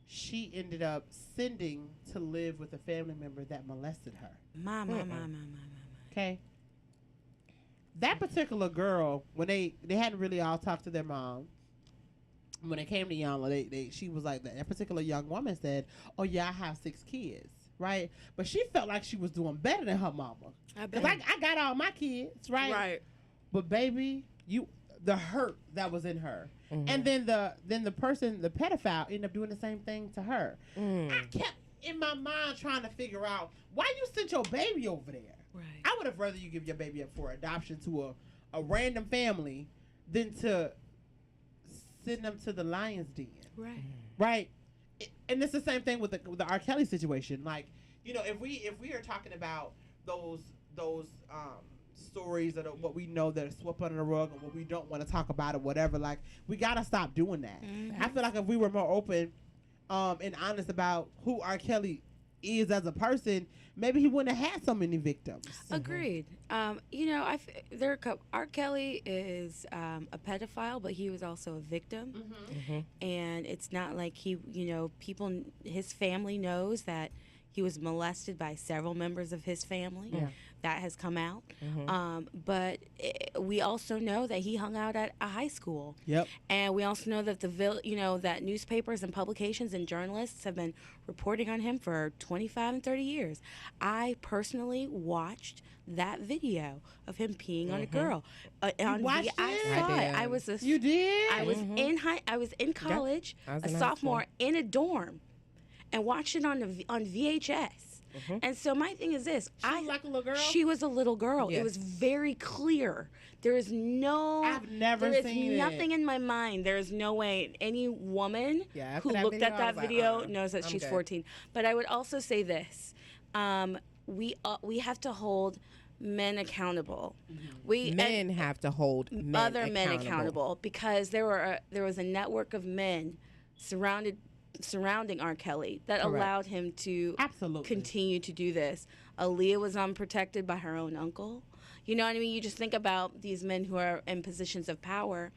she ended up sending to live with a family member that molested her. My. Okay. That particular girl, when they hadn't really all talked to their mom, when they came to Iyanla, she was like, that particular young woman said, "Oh yeah, I have 6 kids." Right, but she felt like she was doing better than her mama. Cause I got all my kids, right? Right. But baby, the hurt that was in her, and then the person, the pedophile, ended up doing the same thing to her. I kept in my mind trying to figure out why you sent your baby over there. Right. I would have rather you give your baby up for adoption to a random family than to send them to the lion's den. Right. Right. And it's the same thing with the R. Kelly situation. Like, if we are talking about those stories that are what we know that are swept under the rug or what we don't want to talk about or whatever, like, we gotta stop doing that. I feel like if we were more open and honest about who R. Kelly is as a person, maybe he wouldn't have had so many victims. Agreed. R. Kelly is a pedophile, but he was also a victim. And it's not like his family knows that he was molested by several members of his family. Yeah. That has come out. But we also know that he hung out at a high school. Yep. And we also know that that newspapers and publications and journalists have been reporting on him for 25 and 30 years. I personally watched that video of him peeing on a girl. I saw it. I was You did? I was I was in college, a sophomore in a dorm, and watched it on VHS. And so my thing is this: She was like a little girl. She was a little girl. Yes. It was very clear. There is no. I've never seen There is nothing in my mind. There is no way any woman who looked at that video knows that she's 14. But I would also say this: we have to hold men accountable. Men have to hold other men accountable because there was a network of men surrounding R. Kelly that allowed him to continue to do this. Aaliyah was unprotected by her own uncle. You know what I mean? You just think about these men who are in positions of power,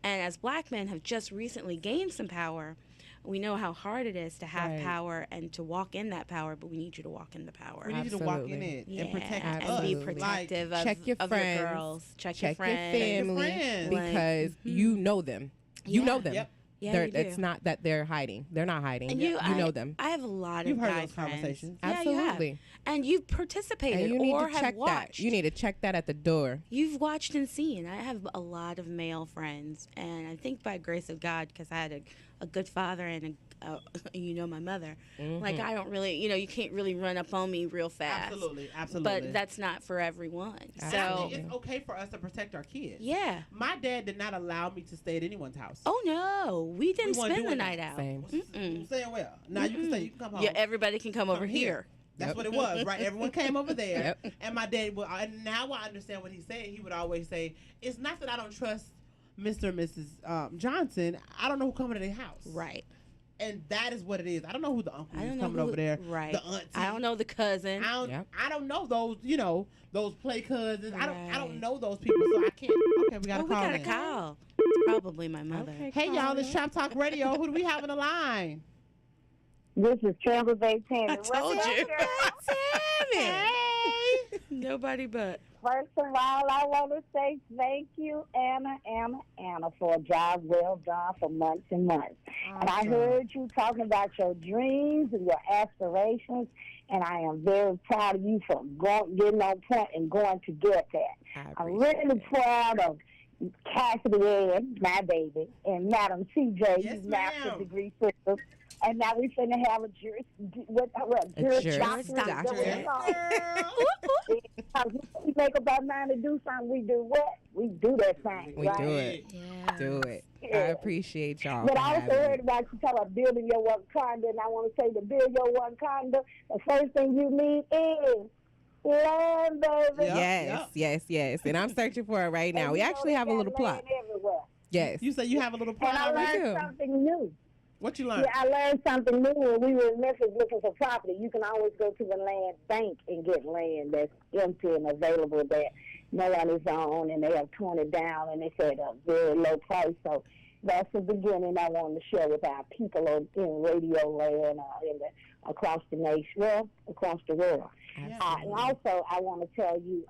and as black men have just recently gained some power, we know how hard it is to have power and to walk in that power, but we need you to walk in the power. We need you to walk in it and protect us. And be protective of your friends, your girls. Check your friends. family, because you know them. You know them. Yep. Yeah, it's not that they're hiding. They're not hiding. And you know them. I have a lot You've of heard guy those friends. conversations. Absolutely. Yeah, you have. And you've participated And you need or to have check watched. that. You need to check that at the door. You've watched and seen. I have a lot of male friends, and I think by grace of God, because I had a good father and my mother. Like, I don't really, you can't really run up on me real fast. Absolutely. But that's not for everyone. Actually, it's okay for us to protect our kids. Yeah. My dad did not allow me to stay at anyone's house. Oh no, we didn't spend the night out. Same. I'm saying, well, now you can stay. You can come home. Yeah, everybody can come over here. That's what it was, right? Everyone came over there, and my dad. And now I understand what he said. He would always say, "It's not that I don't trust Mr. and Mrs. Johnson. I don't know who coming to their house." Right. And that is what it is. I don't know who the uncle is coming over there. Right. The auntie. I don't know the cousin. I don't know those. Those play cousins. Right. I don't know those people, so I can't. Okay, we got to call. We got to call. It's probably my mother. Okay, hey y'all, it's Trap Talk Radio. Who do we have on the line? This is Travel Bay Tammy. I told you. Hey. Nobody but. First of all, I want to say thank you, Anna, for a job well done for months and months. Awesome. And I heard you talking about your dreams and your aspirations, and I am very proud of you for getting on point and going to get that. I'm really proud of Kassidy ANA, my baby, and Madam CJ, yes, master's degree sister. And now we finna have a juris doctorate. We make up our mind to do something. We do what? We do that thing. We right? do it. Yeah. Do it. Yeah. I appreciate y'all. But I also heard about you talk about building your Wakanda, and I want to say to build your Wakanda, the first thing you need is land, baby. Yes. And I'm searching for it right now. We actually have a little plot. Everywhere. Yes. You say you have a little plot. And I learned something new. What you learned? Yeah, I learned something new when we were in Memphis looking for property. You can always go to the land bank and get land that's empty and available that no one is on, and they have torn it down, and it's at a very low price. So that's the beginning I wanted to share with our people in radio land across the nation, across the world. And also, I want to tell you,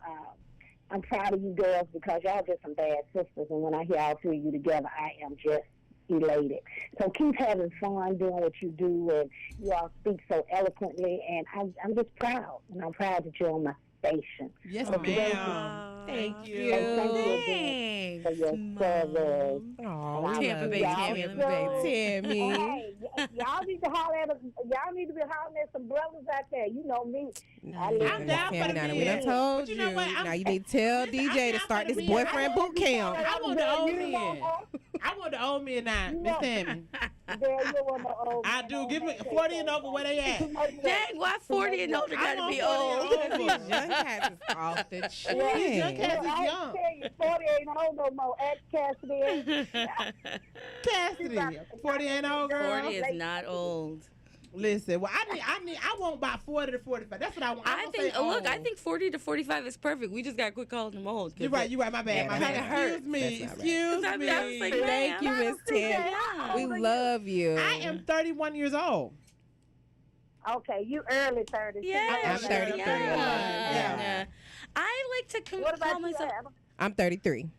I'm proud of you girls because y'all just some bad sisters, and when I hear all three of you together, I am just elated. So keep having fun doing what you do, and you all speak so eloquently, and I'm just proud, and I'm proud that you're on my station. Yes, so ma'am. Thank you. Thank you again for your service. Oh, Tampa Bay Tammy. Hey, y'all need to holler at y'all need to be hollering at some brothers out there. You know me. I'm down for the We done told you. Now you need to tell DJ to start this boyfriend boot camp. I want the old men. I want the old men now, Miss Tammy. I do. Give me 40 and over where they at. Dang, why 40 and older gotta be old? These young cats is off the chain. These young cats is young. 40 ain't old no more. Ask Kassidy. Cassidy, 40 ain't old, girl. 40 is not old. Listen, well, I want about 40 to 45. That's what I want. I think 40 to 45 is perfect. We just got to quit calling them old. You're right. My bad. Excuse me. Thank you, Miss Tammy. We love you. I am 31 years old. Okay, you early 30. Yeah, I'm 33. Yeah. I like to call myself. I'm 33.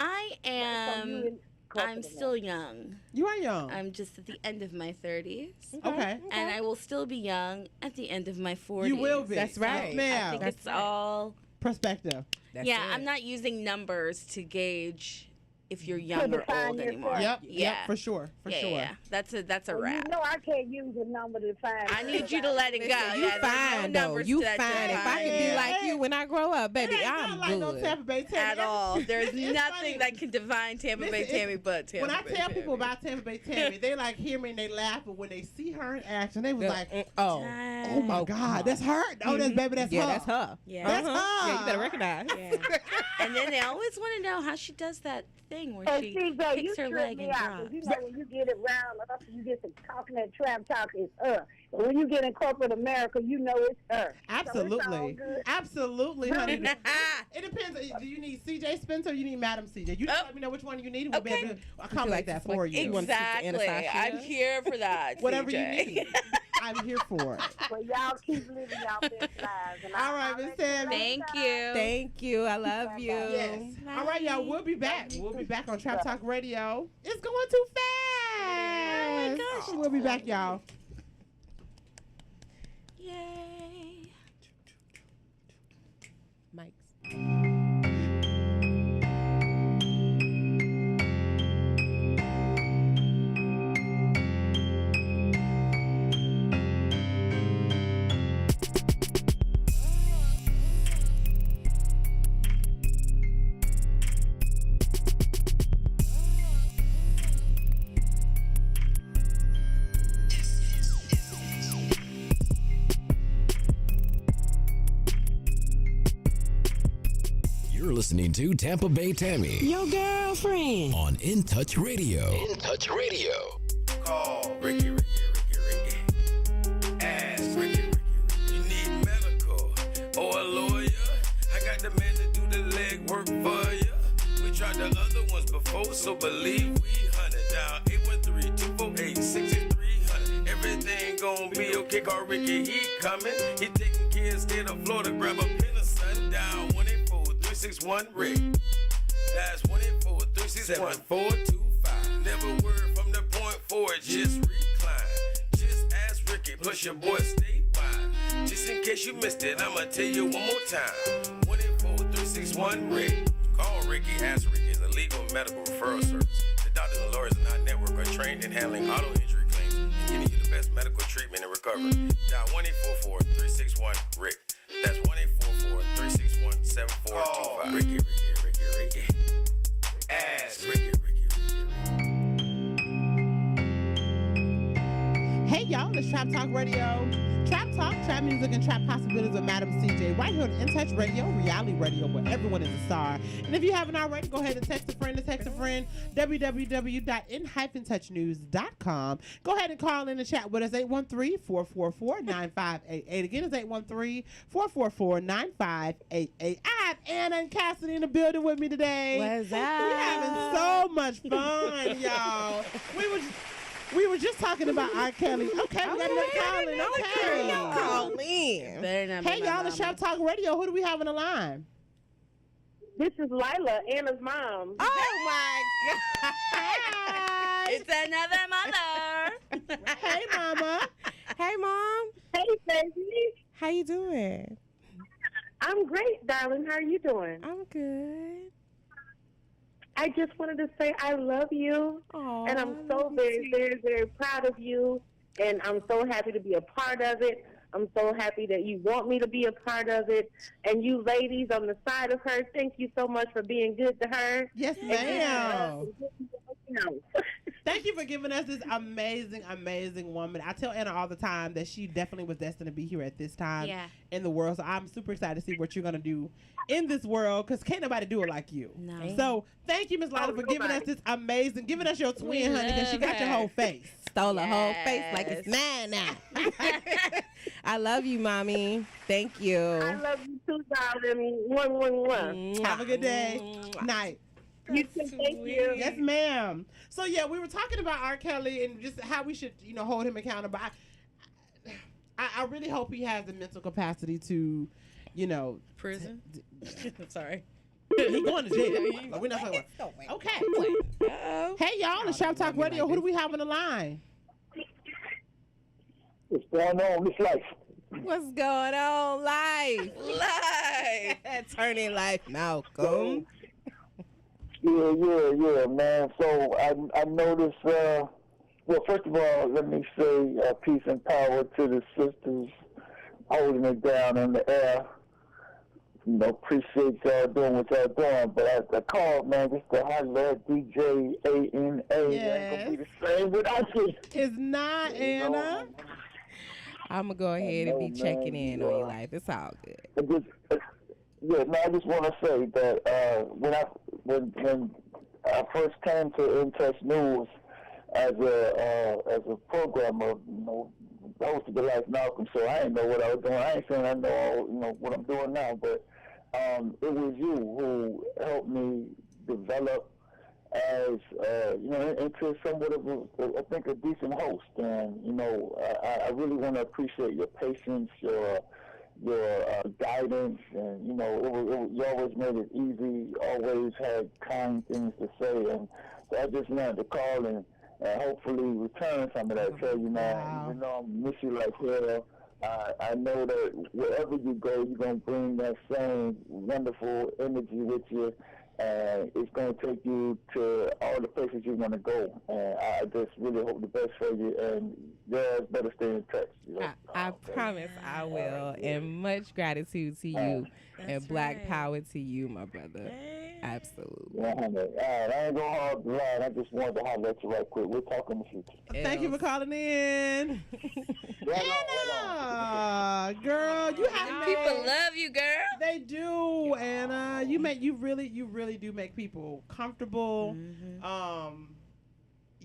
I am. I'm still young. You are young. I'm just at the end of my 30s. Okay. And I will still be young at the end of my 40s. You will be. That's right. I think it's all perspective. I'm not using numbers to gauge if you're young or old anymore. Yep, for sure. Yeah. That's a wrap. You know I can't use a number to find. I need you to let it go. You fine though. You fine. If I can be like you when I grow up, baby, I'm good. No Tampa Bay Tammy at all. There's nothing that can define Tampa Bay Tammy but Tampa Bay Tammy. When I tell people about Tampa Bay Tammy, they like hear me and they laugh, but when they see her in action, they was like, oh my God, that's her. Oh, that's baby, that's her. That's her. Yeah, that's her. Yeah, you better recognize. Yeah. And then they always want to know how she does that thing where she kicks her leg and drops. You know, when you get it round up, you get to talking that trap talk, it's her. But when you get in corporate America, you know it's her. Absolutely. So absolutely, honey. It depends. Do you need CJ Spencer or you need Madam CJ? You just let me know which one you need. We'll be able to accommodate that for you. Exactly. I'm here for that. Whatever you need. I'm here for it. Well, y'all keep living y'all best lives. All right, Miss Tammy. Thank you. Thank you. I love you. Yes. All right, y'all. We'll be back. We'll be back on Trap Talk Radio. It's going too fast. Oh my gosh. We'll be back, y'all. Yay. Mike's. Listening to Tampa Bay Tammy, your girlfriend, on In Touch Radio. In Touch Radio. Call Ricky. Ask Ricky. You need medical or a lawyer? I got the man to do the legwork for you. We tried the other ones before, so believe we hunted down 813-248-6300. Everything gon' be okay. Call Ricky, he coming. He taking care of state of Florida. Grab a pen of sundown 184. 361-RICK. That's 1-800-361-7425. Never word from the point forward, just recline. Just ask Ricky, plus your boy statewide. Just in case you missed it, I'ma tell you one more time. 1-800-361-RICK. Call Ricky, ask Ricky. It's a legal and medical referral service. The doctors and lawyers in our network are trained in handling auto injury claims and getting you the best medical treatment and recovery. Dial 1-844-361-RICK. That's 1-844-361-7425. Ricky. Ask Ricky. Hey y'all, it's Trap Talk Radio. Trap Talk, trap music, and trap possibilities with Madam CJ right here on In Touch Radio, reality radio, where everyone is a star. And if you haven't already, go ahead and text a friend www.in-touchnews.com. Go ahead and call in and chat with us, 813-444-9588. Again, it's 813-444-9588. I have Anna and Kassidy in the building with me today. What's up? We're having so much fun, y'all. We were just talking about R. Kelly. Okay, we got another calling. Okay. Call in. Hey, y'all, it's Trap Talk Radio. Who do we have on the line? This is Lila, Anna's mom. Oh, my God. It's another mother. Hey, Mama. Hey, Mom. Hey, baby. How you doing? I'm great, darling. How are you doing? I'm good. I just wanted to say I love you, and I'm so very, very, very proud of you, and I'm so happy to be a part of it. I'm so happy that you want me to be a part of it. And you ladies on the side of her, thank you so much for being good to her. Yes, ma'am. Thank you for giving us this amazing, amazing woman. I tell Anna all the time that she definitely was destined to be here at this time in the world. So I'm super excited to see what you're going to do in this world, because can't nobody do it like you. No. So thank you, Miss Lila, for giving us this amazing, giving us your twin, honey, because she got your whole face. Stole her whole face like it's mine now. I love you, Mommy. Thank you. I love you too, darling. One. Have a good day. Night. You too, thank you. Yes, ma'am. So yeah, we were talking about R. Kelly and just how we should, hold him accountable. I really hope he has the mental capacity to, prison. Sorry. He's going to jail. We're not talking about. Okay. Hey y'all, it's Trap Talk Radio. Who do we have on the line? What's going on? This life. What's going on, life? Turning life, Malcolm. Yeah, man. So I noticed, well, first of all, let me say peace and power to the sisters holding it down in the air. Appreciate y'all doing what y'all doing. But I called, man, just to holler at DJ ANA. Yes. Ain't gonna be the same without you. It's not, Anna. I'm going to go ahead and be checking in on your life. It's all good. I just want to say that when I first came to In Touch News as a programmer, hosted the Life Malcolm, so I didn't know what I was doing. I ain't saying I know what I'm doing now, but it was you who helped me develop as into somewhat of I think a decent host, and I really want to appreciate your patience, your guidance, and you always made it easy, always had kind things to say, and so I just wanted to call and hopefully return some of that. Tell you, man, I miss you like hell. I know that wherever you go, you're gonna bring that same wonderful energy with you, and it's going to take you to all the places you want to go. And I just really hope the best for you, and you better stay in touch. I promise I will, and much gratitude to you, and black power to you, my brother. Absolutely. I ain't going to hold the line. I just wanted to holler at you right quick. We'll talk in the future. Thank you for calling in. Anna, girl, you have people love you, girl. They do, Anna. You really do make people comfortable.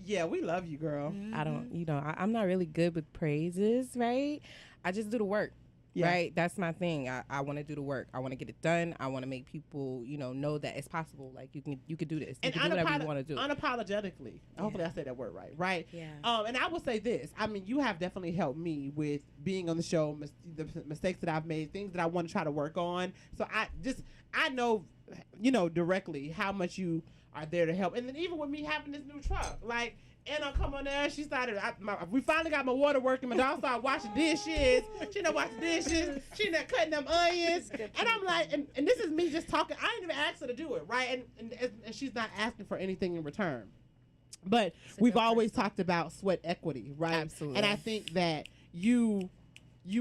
Yeah, we love you, girl. I don't, I'm not really good with praises, right? I just do the work. Yeah. Right, that's my thing. I want to do the work. I want to get it done. I want to make people, know that it's possible. Like you can do this. You can do whatever you want to do. Unapologetically. Hopefully, I said that word right. Right. Yeah. And I will say this. I mean, you have definitely helped me with being on the show, the mistakes that I've made, things that I want to try to work on. So I know directly how much you are there to help. And then even with me having this new truck, like, Anna come on there, she started, we finally got my water working, my dog started washing dishes, she done washing dishes, she done cutting them onions, and I'm like, and this is me just talking, I didn't even ask her to do it, right? And she's not asking for anything in return. But we've always talked about sweat equity, right? Absolutely. And I think that you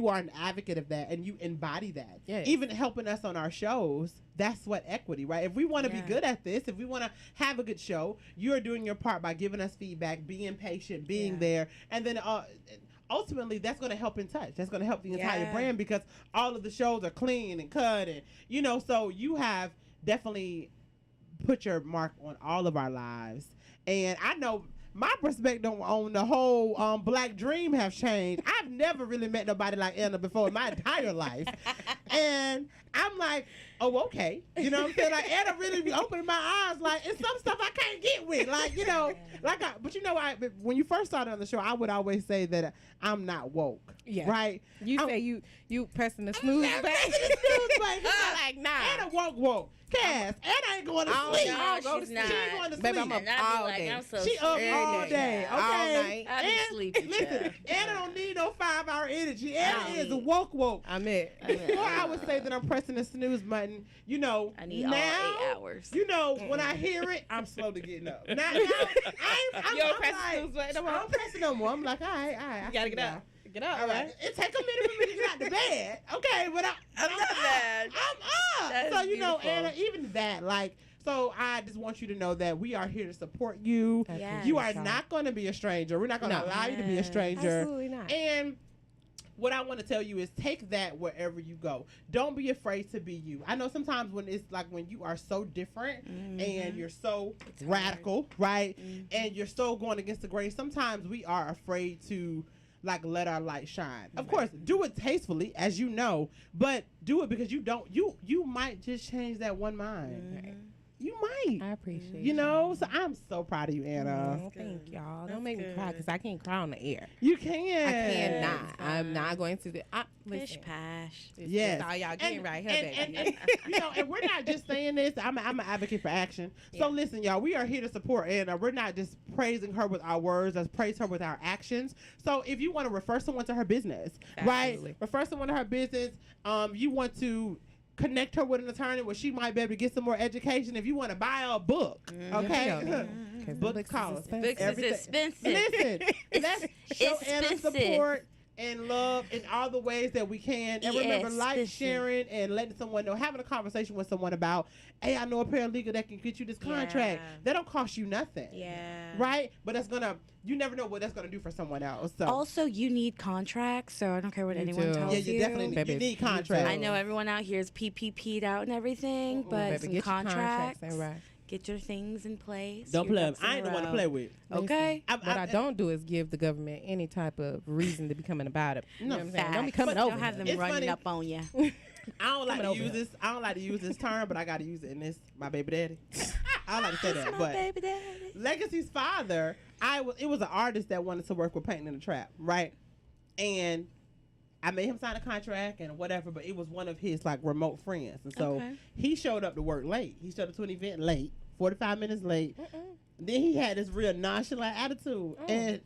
are an advocate of that, and you embody that. Yes. Even helping us on our shows, that's sweat equity, right? If we want to be good at this, if we want to have a good show, you're doing your part by giving us feedback, being patient, being there, and then ultimately that's going to help In Touch. That's going to help the entire brand, because all of the shows are clean and cut, and so you have definitely put your mark on all of our lives. And I know my perspective on the whole Black dream has changed. I've never really met nobody like Anna before in my entire life. And I'm like, oh, okay. You know what I'm saying? Like, Anna really be opening my eyes. Like, it's some stuff I can't get with. Like, but when you first started on the show, I would always say that I'm not woke. Yeah. Right? Say you pressing the snooze button. Like, nah. Anna woke. Cass, Anna ain't going to sleep. No, she's not. She ain't going to sleep. Baby, I'm up all day. I'm so She up all day. Okay. All night. I be sleepy. Listen, Anna don't need no 5-hour energy. Anna is a woke. I'm it. Before I would say that I'm pressing the snooze button, I need now, all 8 hours. When I hear it, I'm slowly getting up. Now I'm You don't press the snooze button. I'm pressing no more. I'm like, all right. You gotta get up. Get up. All right. It take a minute for me to get out the bed. Okay, but I'm up. That So is beautiful. Anna, even that, like, so I just want you to know that we are here to support you. Yes. You are not going to be a stranger. We're not going to allow you to be a stranger. Absolutely not. And what I want to tell you is take that wherever you go. Don't be afraid to be you. I know sometimes when it's like when you are so different and you're so radical, right? And you're so going against the grain, sometimes we are afraid to like let our light shine. Of course, do it tastefully, as you know, but do it because you might just change that one mind. You might. I appreciate So I'm so proud of you, Anna. Thank y'all. Don't make me cry, because I can't cry on the air. You can. I cannot. I'm not going to do Pish pash. Yes. That's all y'all getting right here, baby. And we're not just saying this. I'm an advocate for action. So listen, y'all, we are here to support Anna. We're not just praising her with our words. Let's praise her with our actions. So if you want to refer someone to her business, right? Refer someone to her business. You want to connect her with an attorney where she might be able to get some more education. If you want to buy her a book, okay? Book costs. Books is expensive. Listen, let's show Anna support and love in all the ways that we can. And remember, like, sharing, and letting someone know, having a conversation with someone about, hey, I know a paralegal that can get you this contract. That don't cost you nothing. Right? But you never know what that's going to do for someone else. So. Also, you need contracts, so I don't care what anyone tells you. Yeah, you definitely need contracts. I know everyone out here is PPP'd out and everything, but some contracts. Get your things in place. Don't play with. I ain't the one to play with. Okay. What I don't do is give the government any type of reason to be coming about it. You know what I'm saying? Facts. Don't be coming Don't over. have them It's running funny. up on you. I don't like to use this. I don't like to use this term, but I got to use it in this. My baby daddy. I don't like to say that, but baby daddy. Legacy's father. It was an artist that wanted to work with Painting in the Trap, right? And I made him sign a contract and whatever, but it was one of his like remote friends, and so he showed up to work late. He showed up to an event late, 45 minutes late. Then he had this real nonchalant attitude, and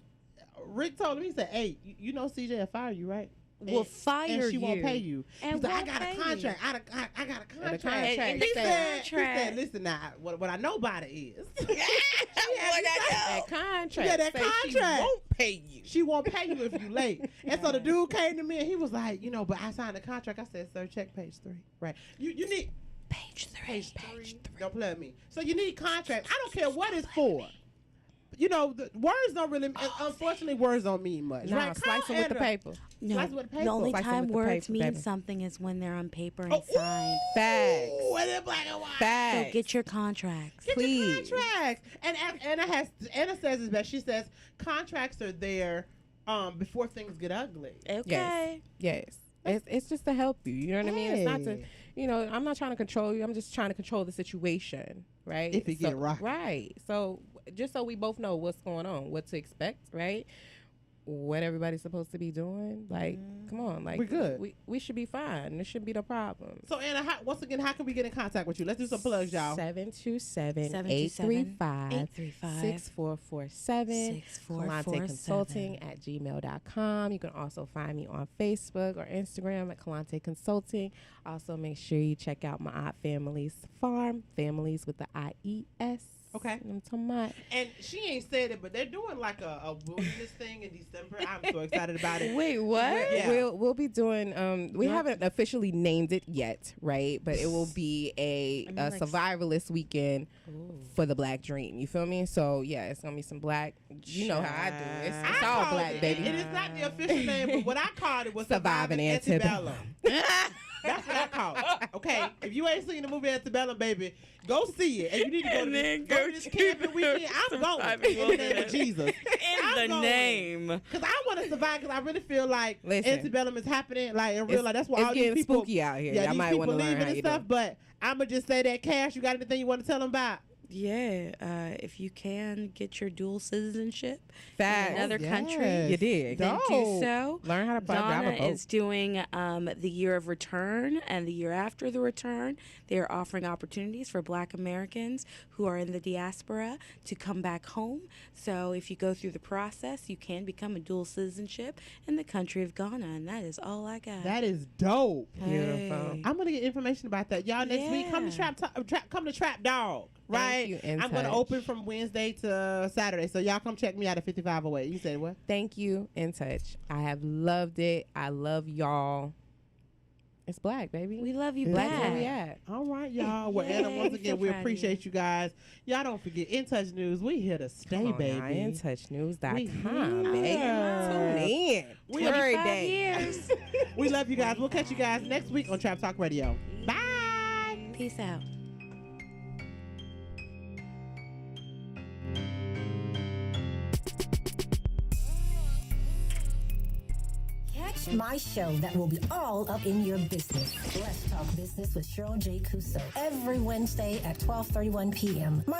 Rick told him, he said, "Hey, you know CJ will fire you, right? Will fire and she you. won't pay you." And He's like, I won't got a pay contract. you. I got a contract. And He said, listen now, what I know about it is. That contract. Yeah, that say contract. She won't pay you. She won't pay you if you late. And so the dude came to me and he was like, but I signed a contract. I said, sir, check page 3. Right. You need page 3. Page 3. Don't play with me. So you need contract. I don't care what it's for. The words don't really. Unfortunately, words don't mean much. No, right? slice them with the paper. No, Slice with the paper. the only Slice them time with the words paper, mean baby. something is when they're on paper and signed. Facts. And they're black and white. Facts. So get your contracts. Get Please. your contracts. And Anna says this best. She says contracts are there before things get ugly. Okay. Yes. It's just to help you. You know what I mean? It's not to, I'm not trying to control you. I'm just trying to control the situation, right? If you get it right. Right. So just so we both know what's going on, what to expect, right? what everybody's supposed to be doing. Like, come on, like we're good. We should be fine. There shouldn't be no problem. So Anna, once again, how can we get in contact with you? Let's do some plugs, y'all. 727-835-6447. KalanteConsulting@gmail.com. You can also find me on Facebook or Instagram at Kalante Consulting. Also, make sure you check out my Aunt Family's Farm, families with the IES. Okay. I'm talking about. And she ain't said it, but they're doing like a wilderness thing in December. I'm so excited about it. Wait, what? Yeah. We'll be doing. We haven't officially named it yet, right? But it will be a survivalist weekend for the Black Dream. You feel me? So yeah, it's gonna be some black. You know how I do. It's all black, baby. It is not the official name, but what I called it was Surviving Antebellum. That's what I call it. Okay, if you ain't seen the movie Antebellum, baby, go see it. And you need to go to this camping weekend. I'm going in the name of Jesus. Because I want to survive. Because I really feel like Listen, Antebellum is happening. Like in real life, that's why all these people spooky out here. Yeah, I these might people want to learn leaving how and you stuff. do. But I'ma just say that. Cash, you got anything you want to tell them about? Yeah, if you can get your dual citizenship Facts. in another Yes. country, You did. then do so. Learn how to drive a Donna boat. is doing the year of return and the year after the return. They are offering opportunities for Black Americans who are in the diaspora to come back home. So if you go through the process, you can become a dual citizenship in the country of Ghana, and that is all I got. That is dope. Beautiful. I'm gonna get information about that, y'all. Next week, come to come to Trap Dog. Right, you, I'm going to open from Wednesday to Saturday, so y'all come check me out at 5508. You said what? Thank you, In Touch. I have loved it. I love y'all. It's black, baby. We love you, Black. Black. Where we at? All right, y'all. Well, Anna, once again, we appreciate you guys. Y'all don't forget, In Touch News. We here to stay, Come on, baby. y'all. InTouchNews.com, We baby. here. Tune in. We Every 25 day. years. We love you guys. We'll catch you guys next week on Trap Talk Radio. Bye. Peace out. Catch my show that will be all up in your business. Let's Talk Business with Cheryl J. Cousteau. Every Wednesday at 12:31 p.m.